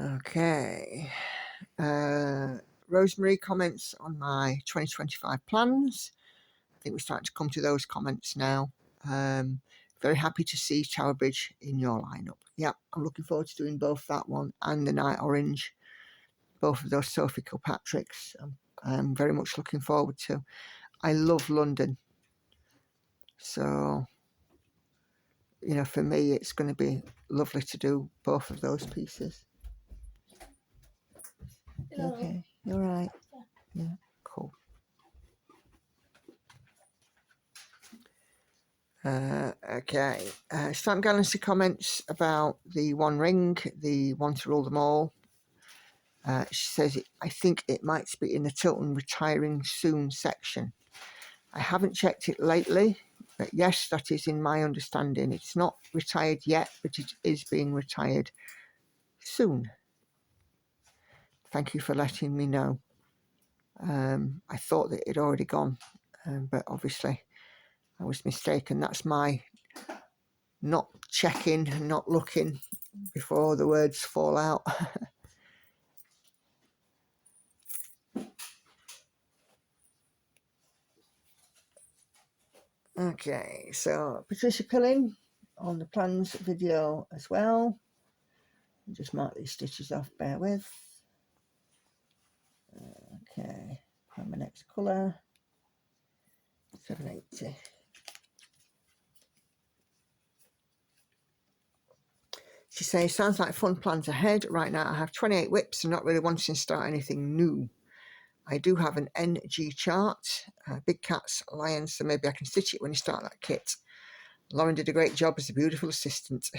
Speaker 1: Okay. Rosemary comments on my 2025 plans. I think we're starting to come to those comments now. Very happy to see Tower Bridge in your lineup. Yeah, I'm looking forward to doing both that one and the Night Orange. Both of those Sophie Kilpatrick's. I'm very much looking forward to. I love London. So, you know, for me, it's going to be lovely to do both of those pieces.
Speaker 2: Hello.
Speaker 1: Okay, you're right. Yeah, cool. Okay, Stamp Galaxy comments about the One Ring, the One to Rule Them All. She says, I think it might be in the Tilton retiring soon section. I haven't checked it lately, but yes, that is in my understanding. It's not retired yet, but it is being retired soon. Thank you for letting me know. I thought that it had already gone, but obviously I was mistaken. That's my not checking and not looking before the words fall out. Okay, so Patricia Pilling on the plans video as well. I'll just mark these stitches off, bear with. Okay, find my next colour. 780. She says, sounds like fun plans ahead. Right now I have 28 whips and not really wanting to start anything new. I do have an NG chart, big cats, lions, so maybe I can stitch it when you start that kit. Lauren did a great job as a beautiful assistant.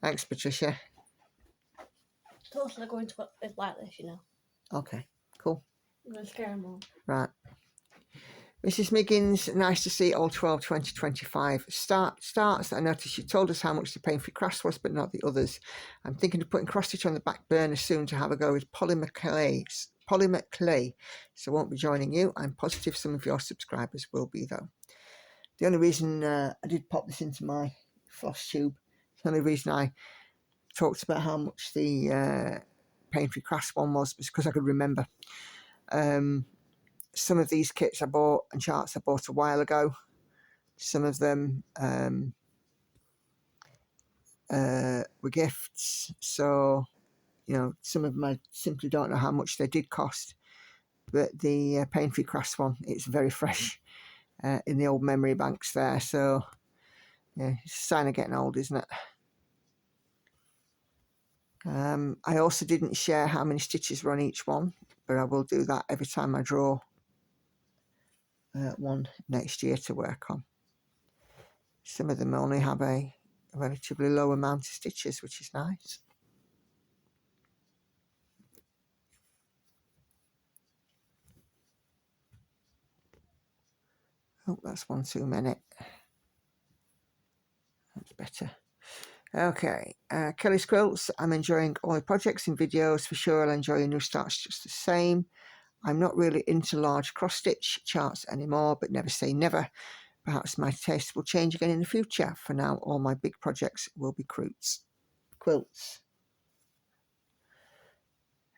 Speaker 1: Thanks, Patricia.
Speaker 2: Totally going to put it like this, you know.
Speaker 1: Okay, cool.
Speaker 2: I'm going to scare them all.
Speaker 1: Right. Mrs. Miggins, nice to see all 12 2025 starts. I noticed you told us how much the Paine Free Crafts was, but not the others. I'm thinking of putting cross stitch on the back burner soon to have a go with polymer clay. So I won't be joining you. I'm positive some of your subscribers will be, though. The only reason I did pop this into my floss tube, the only reason I talked about how much the Paine Free Crafts one was because I could remember. Some of these kits I bought and charts I bought a while ago. Some of them were gifts. So, you know, some of them I simply don't know how much they did cost. But the Paine Free Crafts one, it's very fresh in the old memory banks there. So, yeah, it's a sign of getting old, isn't it? I also didn't share how many stitches were on each one, but I will do that every time I draw one next year to work on. Some of them only have a relatively low amount of stitches, which is nice. Oh, that's one too many. That's better. Okay, Kelly's Quilts. I'm enjoying all the projects and videos for sure. I'll enjoy your new starts just the same. I'm not really into large cross stitch charts anymore, but never say never. Perhaps my taste will change again in the future. For now, all my big projects will be quilts.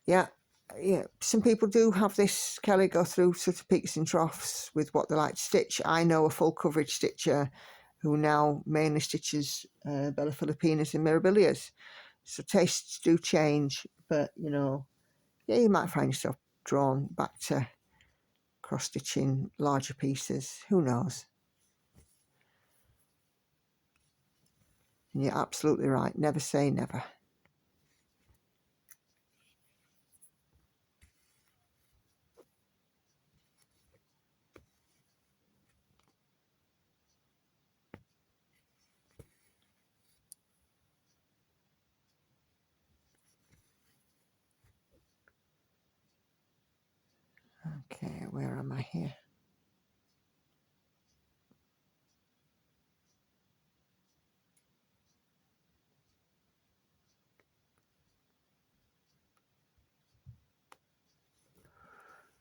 Speaker 1: Yeah, some people do have this, Kelly, go through sort of peaks and troughs with what they like to stitch. I know a full coverage stitcher who now mainly stitches Bella Filipinas and Mirabilias. So tastes do change, but, you know, yeah, you might find yourself drawn back to cross-stitching larger pieces. Who knows? And you're absolutely right. Never say never. Okay, where am I here?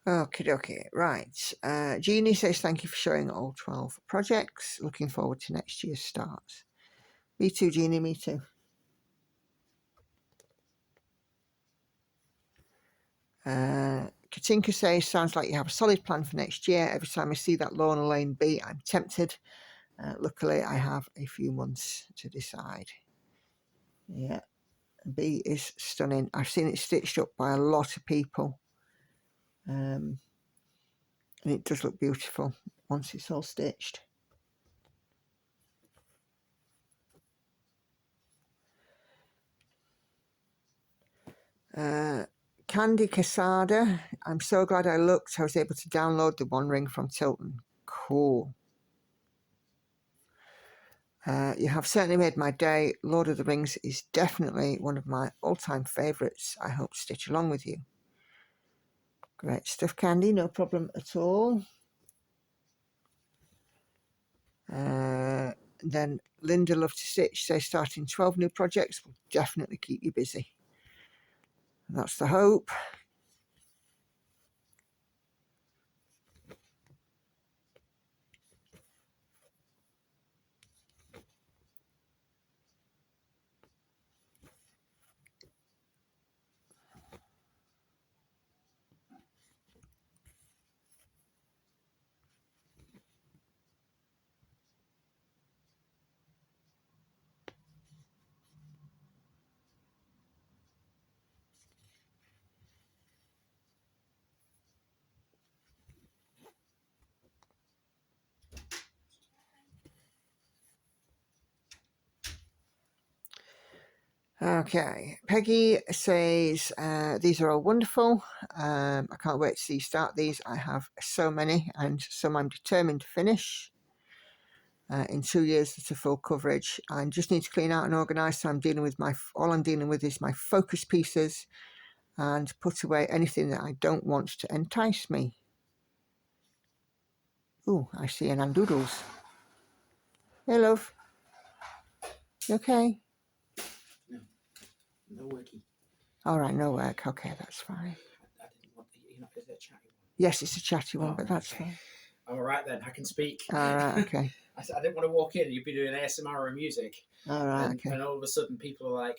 Speaker 1: Okie dokie, right. Jeannie says, thank you for showing all 12 projects. Looking forward to next year's starts. Me too, Jeannie, me too. Katinka says, sounds like you have a solid plan for next year. Every time I see that Lorna Lane B, I'm tempted. Luckily, I have a few months to decide. Yeah, B is stunning. I've seen it stitched up by a lot of people. And it does look beautiful once it's all stitched. Candy Casada, I'm so glad I looked. I was able to download the One Ring from Tilton. Cool. You have certainly made my day. Lord of the Rings is definitely one of my all-time favourites. I hope to stitch along with you. Great stuff, Candy. No problem at all. Then Linda Love to Stitch says starting 12 new projects will definitely keep you busy. That's the hope. Okay, Peggy says, these are all wonderful. I can't wait to see you start these. I have so many and some I'm determined to finish. In 2 years to full coverage. I just need to clean out and organise, so all I'm dealing with is my focus pieces and put away anything that I don't want to entice me. Oh, I see an Andoodles. Hey, love. You okay?
Speaker 3: No worky.
Speaker 1: All right, no work. Okay, that's fine.
Speaker 3: I didn't want is it a chatty one?
Speaker 1: Yes, it's a chatty one, but that's
Speaker 3: okay.
Speaker 1: fine.
Speaker 3: I'm all right then. I can speak.
Speaker 1: All right, okay.
Speaker 3: I didn't want to walk in and you'd be doing ASMR and music.
Speaker 1: All right,
Speaker 3: okay. And all of a sudden people are like,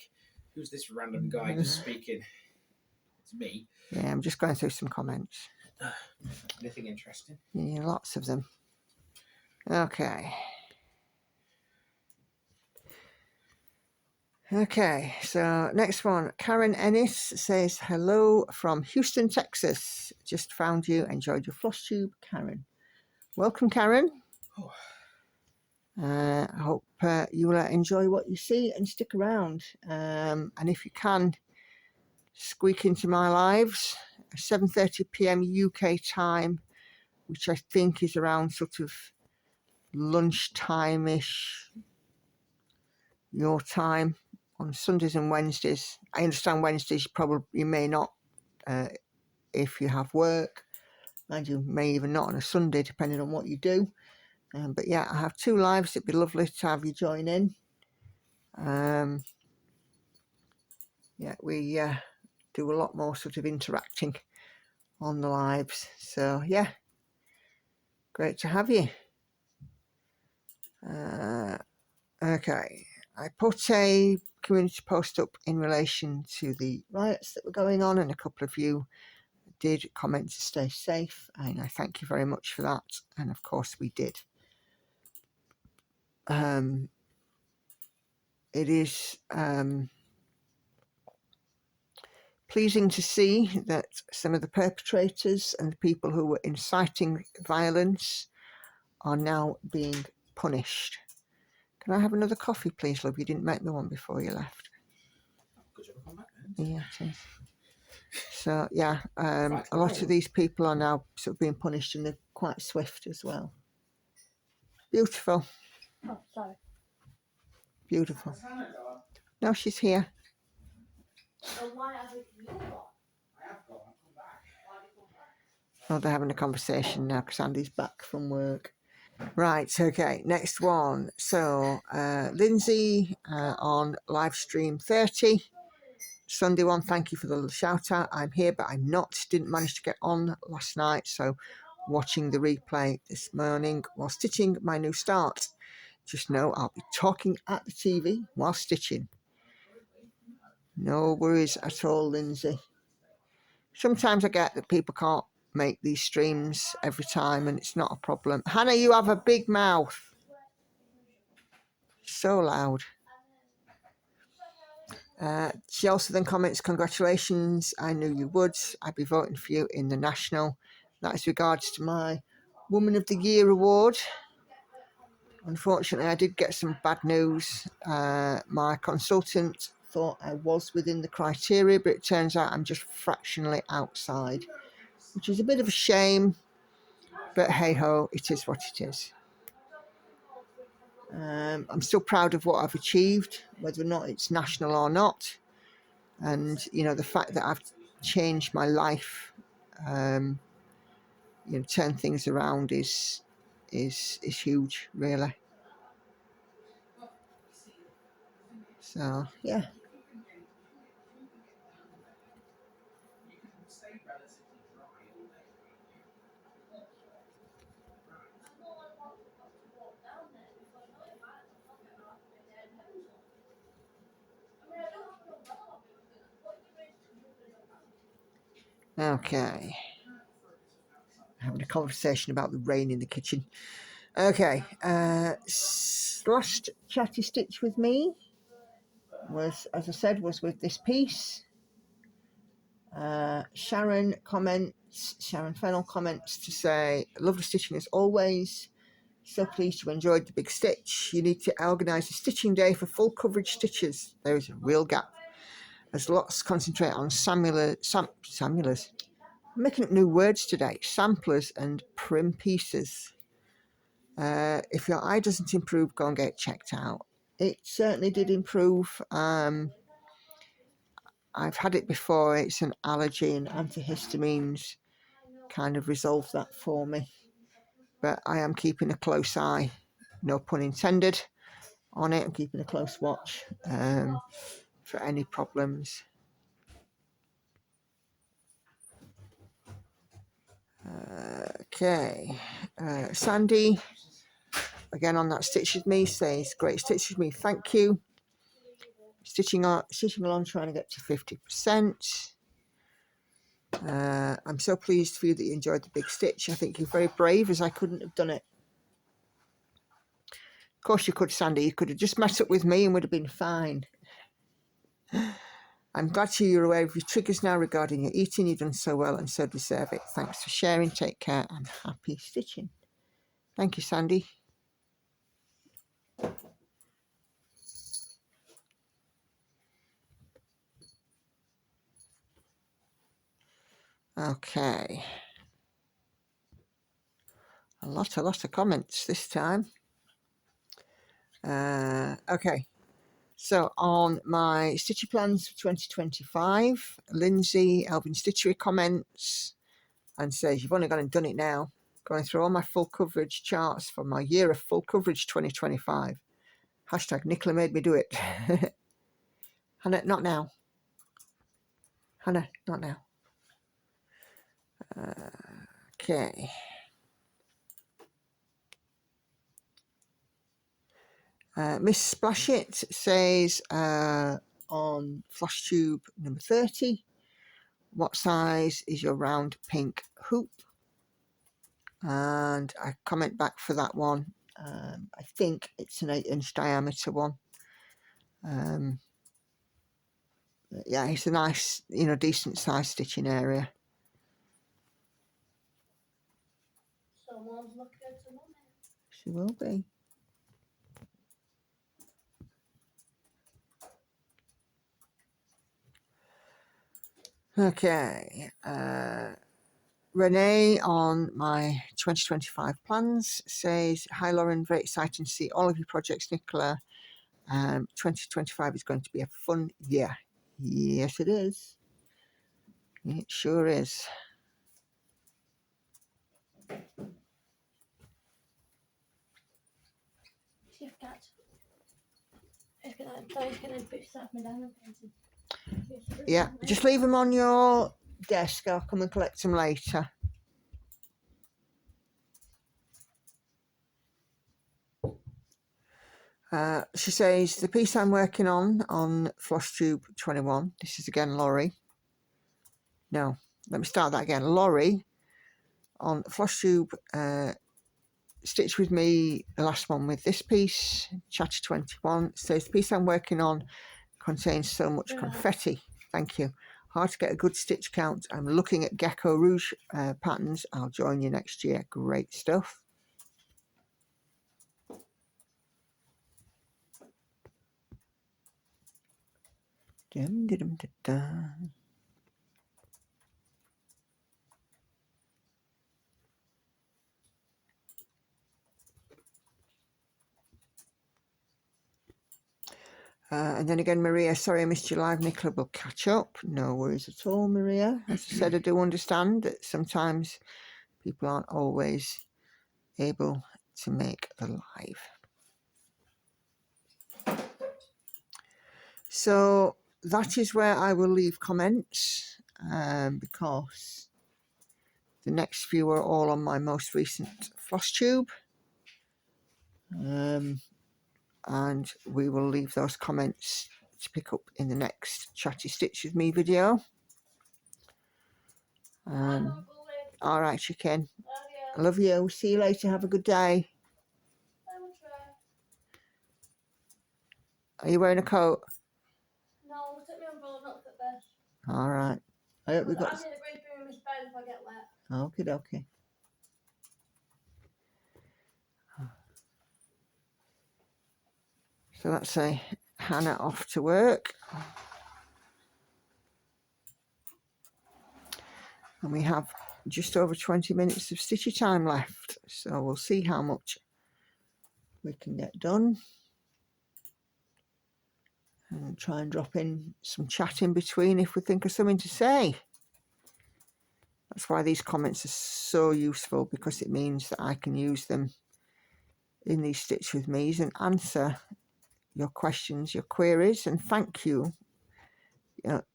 Speaker 3: who's this random guy just speaking? It's me.
Speaker 1: Yeah, I'm just going through some comments.
Speaker 3: Anything interesting?
Speaker 1: Yeah, lots of them. Okay. Okay, so next one. Karen Ennis says, hello from Houston, Texas. Just found you. Enjoyed your floss tube, Karen. Welcome, Karen.
Speaker 3: Oh.
Speaker 1: I hope you will enjoy what you see and stick around. And if you can, squeak into my lives, 7:30 p.m. UK time, which I think is around sort of lunchtime-ish your time on Sundays and Wednesdays. I understand Wednesdays you may not if you have work, and you may even not on a Sunday depending on what you do. But yeah, I have 2 lives. It'd be lovely to have you join in. Yeah, we do a lot more sort of interacting on the lives, so yeah, great to have you. Okay, I put a community post up in relation to the riots that were going on, and a couple of you did comment to stay safe, and I thank you very much for that. And of course we did. It is pleasing to see that some of the perpetrators and the people who were inciting violence are now being punished. Can I have another coffee, please, love? You didn't make me one before you left.
Speaker 3: Could you ever come back then?
Speaker 1: Yeah, it is. So, yeah, a lot of these people are now sort of being punished, and they're quite swift as well. Beautiful.
Speaker 2: Oh, sorry.
Speaker 1: Beautiful. No, she's here.
Speaker 2: So why haven't you gone?
Speaker 3: I have gone. I've come back.
Speaker 2: Why have you come back?
Speaker 1: Oh, they're having a conversation now because Andy's back from work. Right, okay, next one. So, Lindsay on live stream 30. Sunday one, thank you for the little shout out. I'm here, but didn't manage to get on last night, so watching the replay this morning while stitching my new start. Just know I'll be talking at the TV while stitching. No worries at all, Lindsay. Sometimes I get that people can't make these streams every time, and it's not a problem. Hannah, you have a big mouth. So loud. She also then comments, congratulations, I knew you would. I'd be voting for you in the national. That is regards to my Woman of the Year award. Unfortunately, I did get some bad news. My consultant thought I was within the criteria, but it turns out I'm just fractionally outside, which is a bit of a shame, but hey-ho, it is what it is. I'm still proud of what I've achieved, whether or not it's national or not. And, you know, the fact that I've changed my life, you know, turned things around is huge, really. So, yeah. Okay. Having a conversation about the rain in the kitchen. Okay. Last chatty stitch with me was, as I said, was with this piece. Sharon Fennell comments to say, lovely stitching as always. So pleased you enjoyed the big stitch. You need to organise a stitching day for full coverage stitches. There is a real gap, as lots concentrate on samplers. I'm making up new words today. Samplers and prim pieces. If your eye doesn't improve, go and get it checked out. It certainly did improve. I've had it before. It's an allergy, and antihistamines kind of resolved that for me. But I am keeping a close eye, no pun intended, on it. I'm keeping a close watch for any problems. Okay, Sandy, again on that stitch with me, says great stitch with me, thank you. Stitching along, trying to get to 50%. I'm so pleased for you that you enjoyed the big stitch. I think you're very brave, as I couldn't have done it. Of course you could, Sandy. You could have just met up with me and would have been fine. I'm glad to you're aware of your triggers now regarding your eating. You've done so well and so deserve it. Thanks for sharing. Take care and happy stitching. Thank you, Sandy. Okay. A lot of comments this time. Okay. So on my stitchy plans for 2025, Lindsay Elvin Stitchery comments and says, you've only gone and done it now. Going through all my full coverage charts for my year of full coverage 2025. Hashtag Nicola made me do it. Hannah, not now. Hannah, not now. Okay. Miss Splashit says on Floss Tube number 30, what size is your round pink hoop? And I comment back for that one. I think it's an 8-inch diameter one. Yeah, it's a nice, you know, decent size stitching area.
Speaker 2: Someone's looking at the moment.
Speaker 1: She will be. Okay. Renee on my 2025 plans says, hi Lauren, very exciting to see all of your projects, Nicola. 2025 is going to be a fun year. Yes, it is. It sure is. Yeah, just leave them on your desk. I'll come and collect them later. She says, the piece I'm working on Floss Tube 21, this is again Laurie. No, let me start that again. Laurie on Floss Tube stitched with me the last one with this piece, Chatter 21. It says, the piece I'm working on contains so much confetti. Thank you. Hard to get a good stitch count. I'm looking at Gecko Rouge patterns. I'll join you next year. Great stuff. Dum, da, dum, da, da. And then again, Maria, sorry I missed you live. Nicola will catch up. No worries at all, Maria. As I said, I do understand that sometimes people aren't always able to make the live. So that is where I will leave comments, because the next few are all on my most recent floss tube. And we will leave those comments to pick up in the next Chatty Stitch with Me video. All right, chicken. I love you. See you later. Have a good day. Are you wearing a coat?
Speaker 2: No, take my umbrella, not at best.
Speaker 1: All right. I hope we got.
Speaker 2: I'm in the great room in my bed if I get wet.
Speaker 1: Okay, okay. So let's say Hannah off to work. And we have just over 20 minutes of stitchy time left. So we'll see how much we can get done. And try and drop in some chat in between if we think of something to say. That's why these comments are so useful, because it means that I can use them in these Stitch With Me's and answer your questions, your queries, and thank you,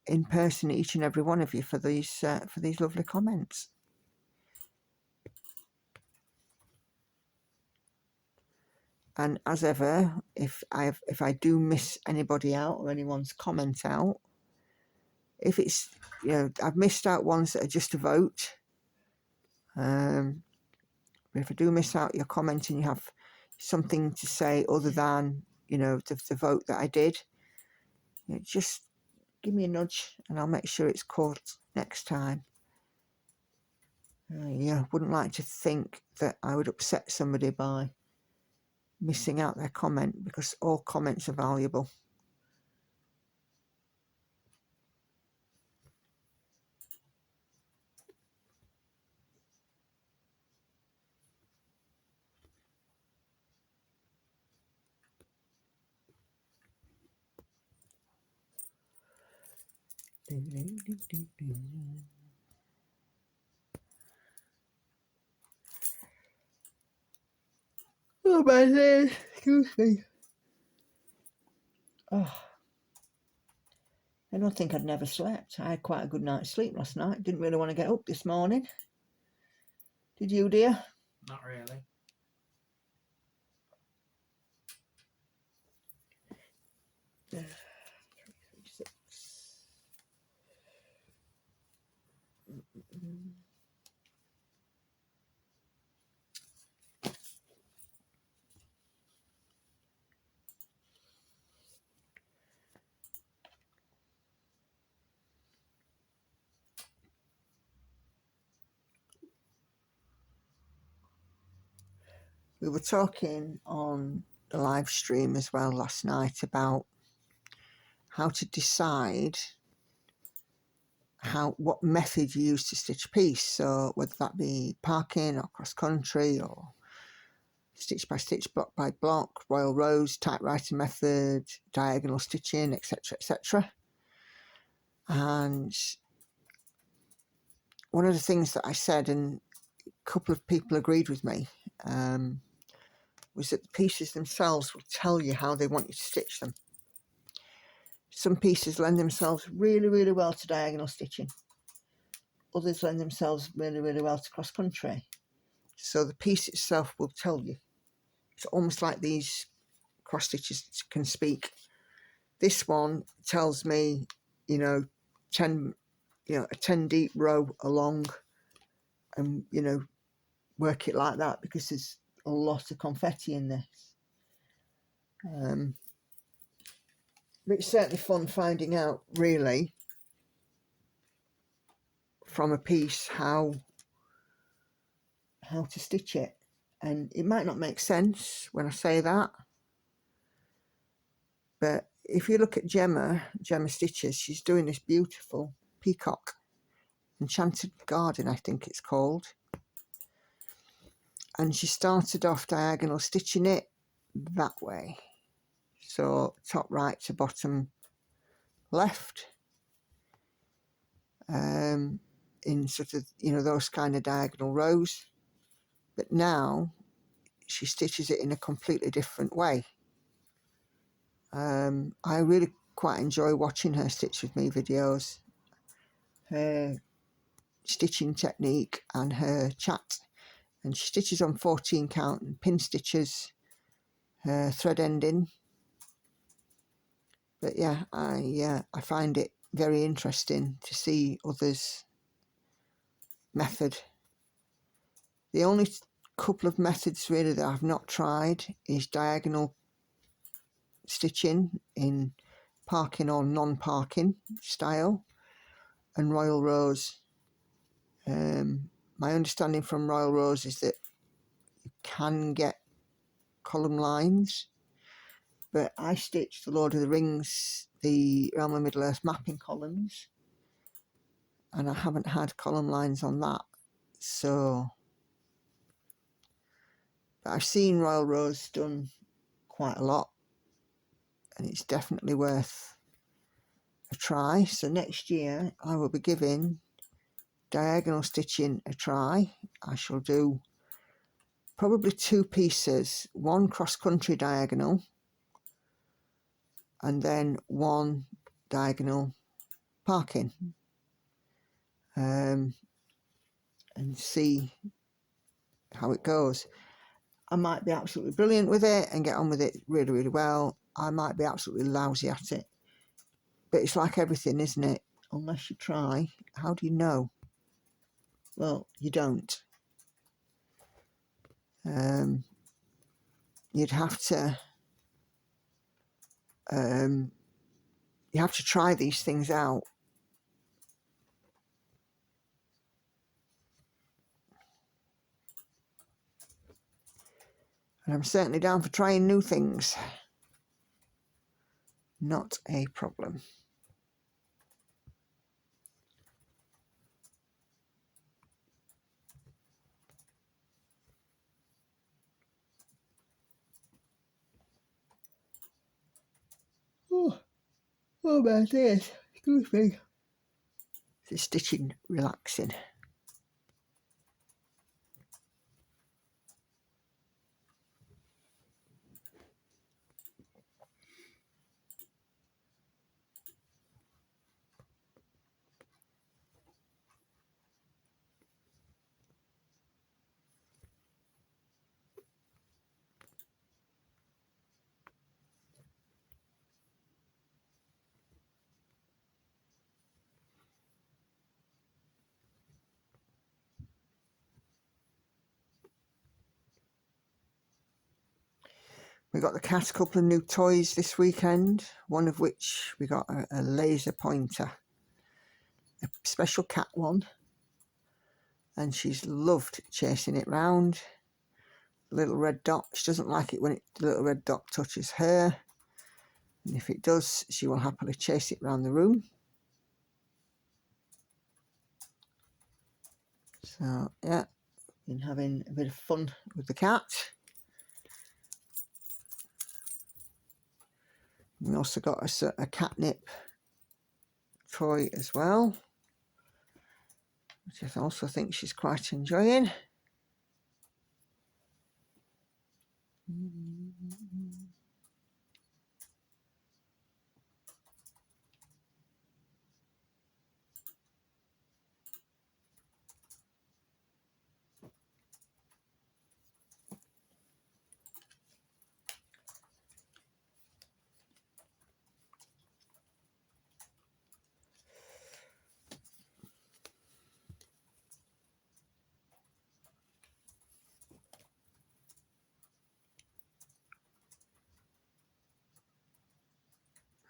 Speaker 1: in person, each and every one of you, for these lovely comments. And as ever, if I do miss anybody out or anyone's comment out, if it's, I've missed out ones that are just a vote. But if I do miss out your comment and you have something to say other than, the vote that I did, just give me a nudge and I'll make sure it's caught next time. Wouldn't like to think that I would upset somebody by missing out their comment, because all comments are valuable. Oh my days, excuse me. Oh, I don't think I'd never slept. I had quite a good night's sleep last night. Didn't really want to get up this morning. Did you, dear?
Speaker 3: Not really.
Speaker 1: We were talking on the live stream as well last night about how to decide what method you use to stitch a piece. So whether that be parking or cross country or stitch by stitch, block by block, royal rows, typewriter method, diagonal stitching, etc., etc. And one of the things that I said, and a couple of people agreed with me, was that the pieces themselves will tell you how they want you to stitch them. Some pieces lend themselves really, really well to diagonal stitching. Others lend themselves really, really well to cross country. So the piece itself will tell you. It's almost like these cross stitches can speak. This one tells me, 10 a 10 deep row along, and work it like that, because there's a lot of confetti in this. But it's certainly fun finding out, really, from a piece how to stitch it. And it might not make sense when I say that, but if you look at Gemma Stitches, she's doing this beautiful peacock, Enchanted Garden, I think it's called. And she started off diagonal stitching it that way. So top right to bottom left, in sort of, those kind of diagonal rows. But now she stitches it in a completely different way. I really quite enjoy watching her stitch with me videos. Her stitching technique and her chat, and she stitches on 14 count and pin stitches her thread ending. But yeah, I find it very interesting to see others' method. The only couple of methods really that I've not tried is diagonal stitching in parking or non-parking style, and Royal Rose. My understanding from Royal Rose is that you can get column lines, but I stitched the Lord of the Rings, the Realm of Middle-earth mapping columns, and I haven't had column lines on that. So, but I've seen Royal Rose done quite a lot, and it's definitely worth a try. So next year I will be giving diagonal stitching a try. I shall do probably 2 pieces, one cross-country diagonal and then one diagonal parking, and see how it goes. I might be absolutely brilliant with it and get on with it really, really well. I might be absolutely lousy at it. But it's like everything, isn't it? Unless you try, how do you know? Well, you don't. You'd have to try these things out. And I'm certainly down for trying new things. Not a problem. Oh my dears, excuse me. The stitching relaxing. We got the cat a couple of new toys this weekend, one of which we got a laser pointer, a special cat one, and she's loved chasing it round. The little red dot, she doesn't like it when the little red dot touches her, and if it does, she will happily chase it round the room. So yeah, been having a bit of fun with the cat. We also got a catnip toy as well, which I also think she's quite enjoying.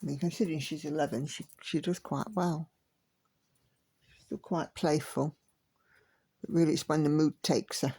Speaker 1: I mean, considering she's 11, she does quite well. She's still quite playful. But really, it's when the mood takes her.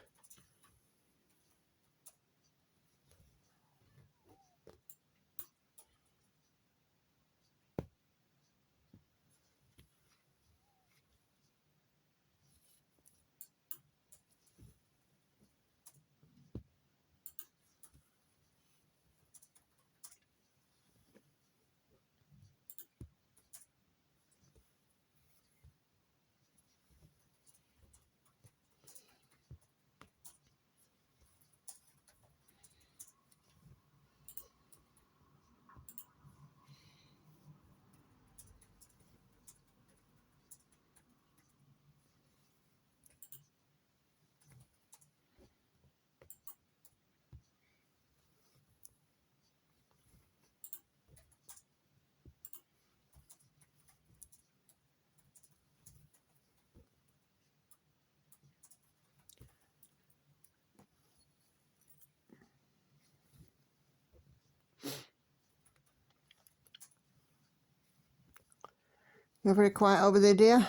Speaker 1: You're very quiet over there, dear.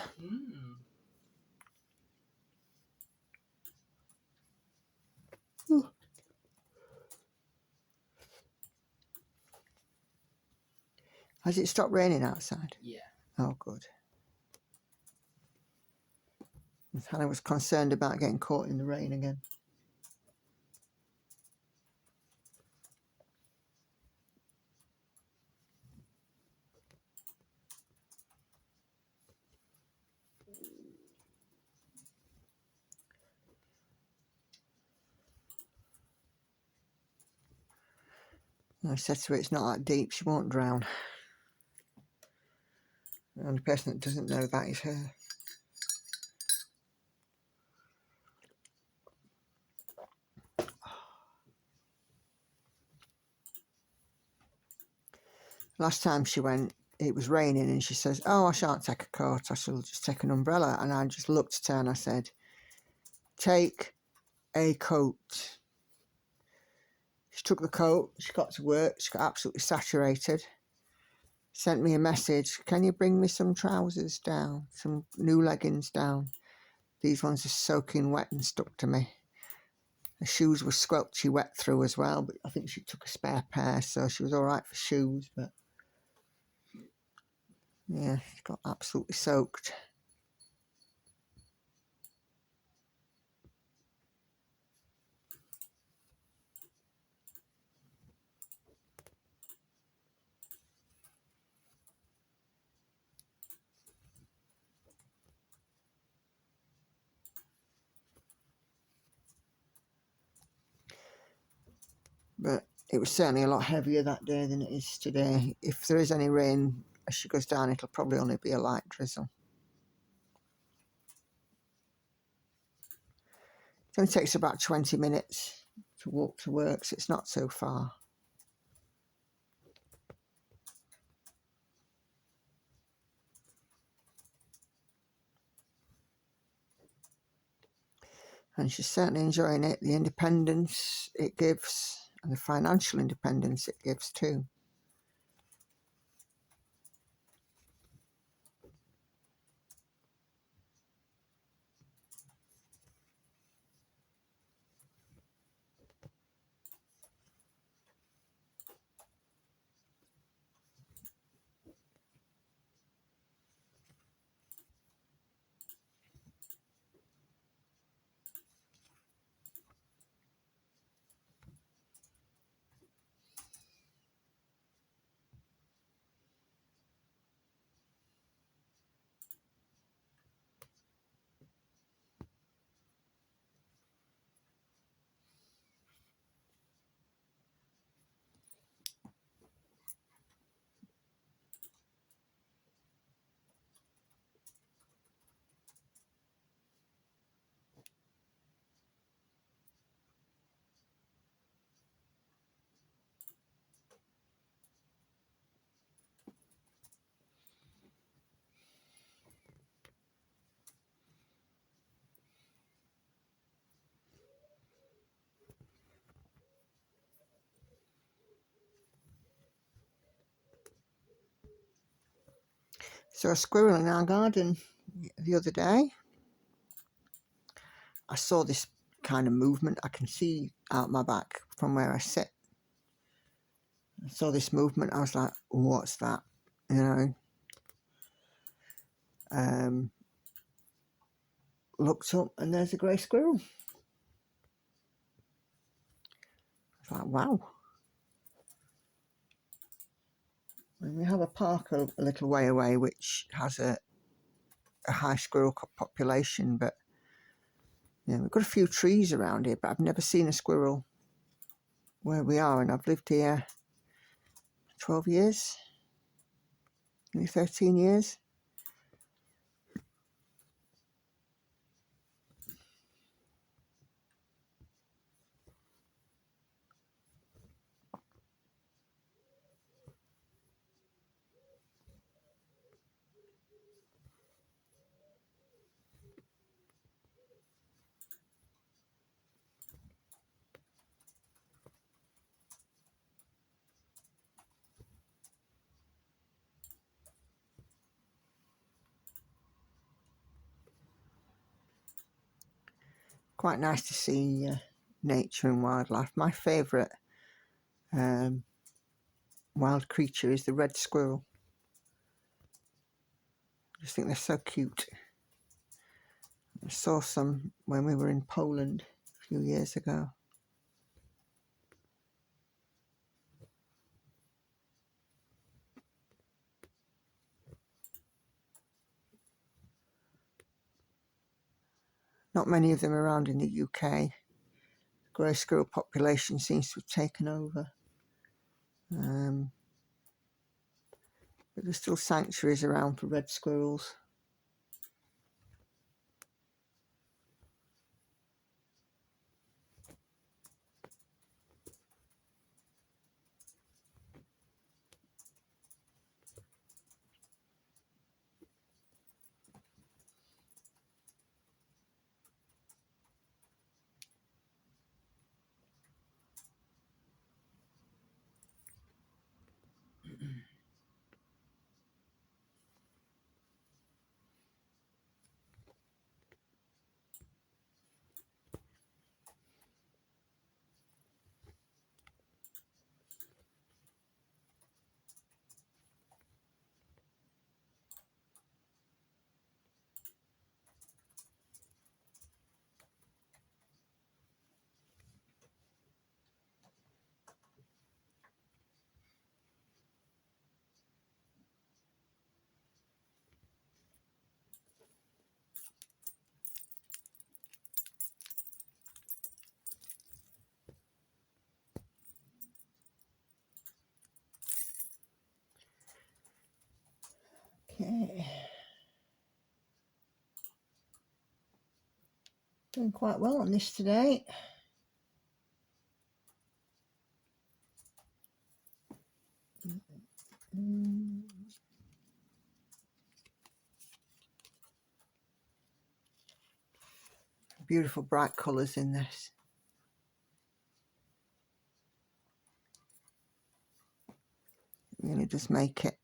Speaker 1: Ooh. Has it stopped raining outside?
Speaker 3: Yeah.
Speaker 1: Oh, good. I was concerned about getting caught in the rain again. I said to her, it's not that deep, she won't drown. The only person that doesn't know that is her. Last time she went, it was raining, and she says, oh, I shan't take a coat, I shall just take an umbrella. And I just looked at her and I said, take a coat. She took the coat, she got to work, she got absolutely saturated. Sent me a message, can you bring me some trousers down, some new leggings down? These ones are soaking wet and stuck to me. Her shoes were squelchy wet through as well, but I think she took a spare pair, so she was all right for shoes, but yeah, she got absolutely soaked. But it was certainly a lot heavier that day than it is today. If there is any rain as she goes down, it'll probably only be a light drizzle. It only takes about 20 minutes to walk to work, so it's not so far. And she's certainly enjoying it, the independence it gives and the financial independence it gives too. So a squirrel in our garden the other day. I saw this kind of movement. I can see out my back from where I sit. I saw this movement. I was like, what's that? You know. Looked up and there's a grey squirrel. I was like, wow. And we have a park a little way away which has a high squirrel population, but yeah, we've got a few trees around here, but I've never seen a squirrel where we are, and I've lived here 12 years, maybe 13 years. Quite nice to see nature and wildlife. My favourite wild creature is the red squirrel. I just think they're so cute. I saw some when we were in Poland a few years ago. Not many of them around in the UK. Grey squirrel population seems to have taken over. But there's still sanctuaries around for red squirrels. Okay. Doing quite well on this today. Beautiful bright colours in this. It really does make it.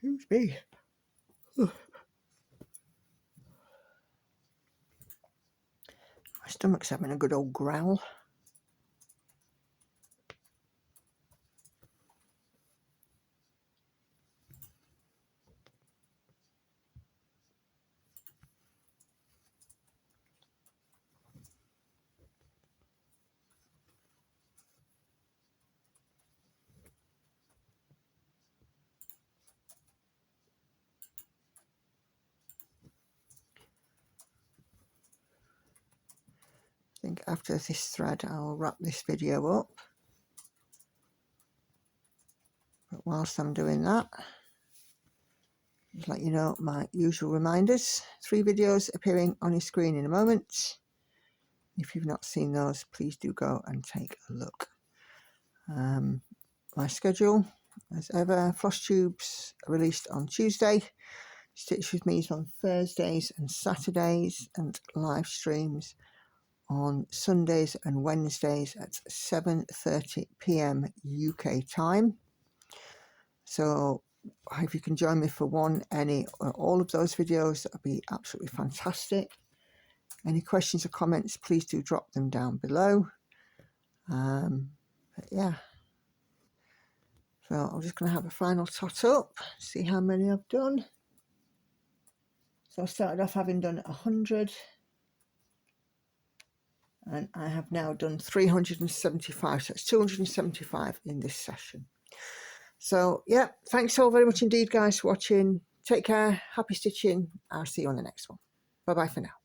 Speaker 1: Excuse me. My stomach's having a good old growl. I think after this thread I'll wrap this video up. But whilst I'm doing that, just let you know my usual reminders. 3 videos appearing on your screen in a moment. If you've not seen those, please do go and take a look. My schedule, as ever, Floss Tubes are released on Tuesday. Stitch With Me is on Thursdays and Saturdays, and live streams on Sundays and Wednesdays at 7:30 p.m. UK time. So if you can join me for one, any, or all of those videos, that would be absolutely fantastic. Any questions or comments, please do drop them down below. But yeah, so I'm just going to have a final tot up, see how many I've done. So I started off having done 100, and I have now done 375, so it's 275 in this session. So yeah, thanks all very much indeed, guys, for watching. Take care, happy stitching. I'll see you on the next one. Bye bye for now.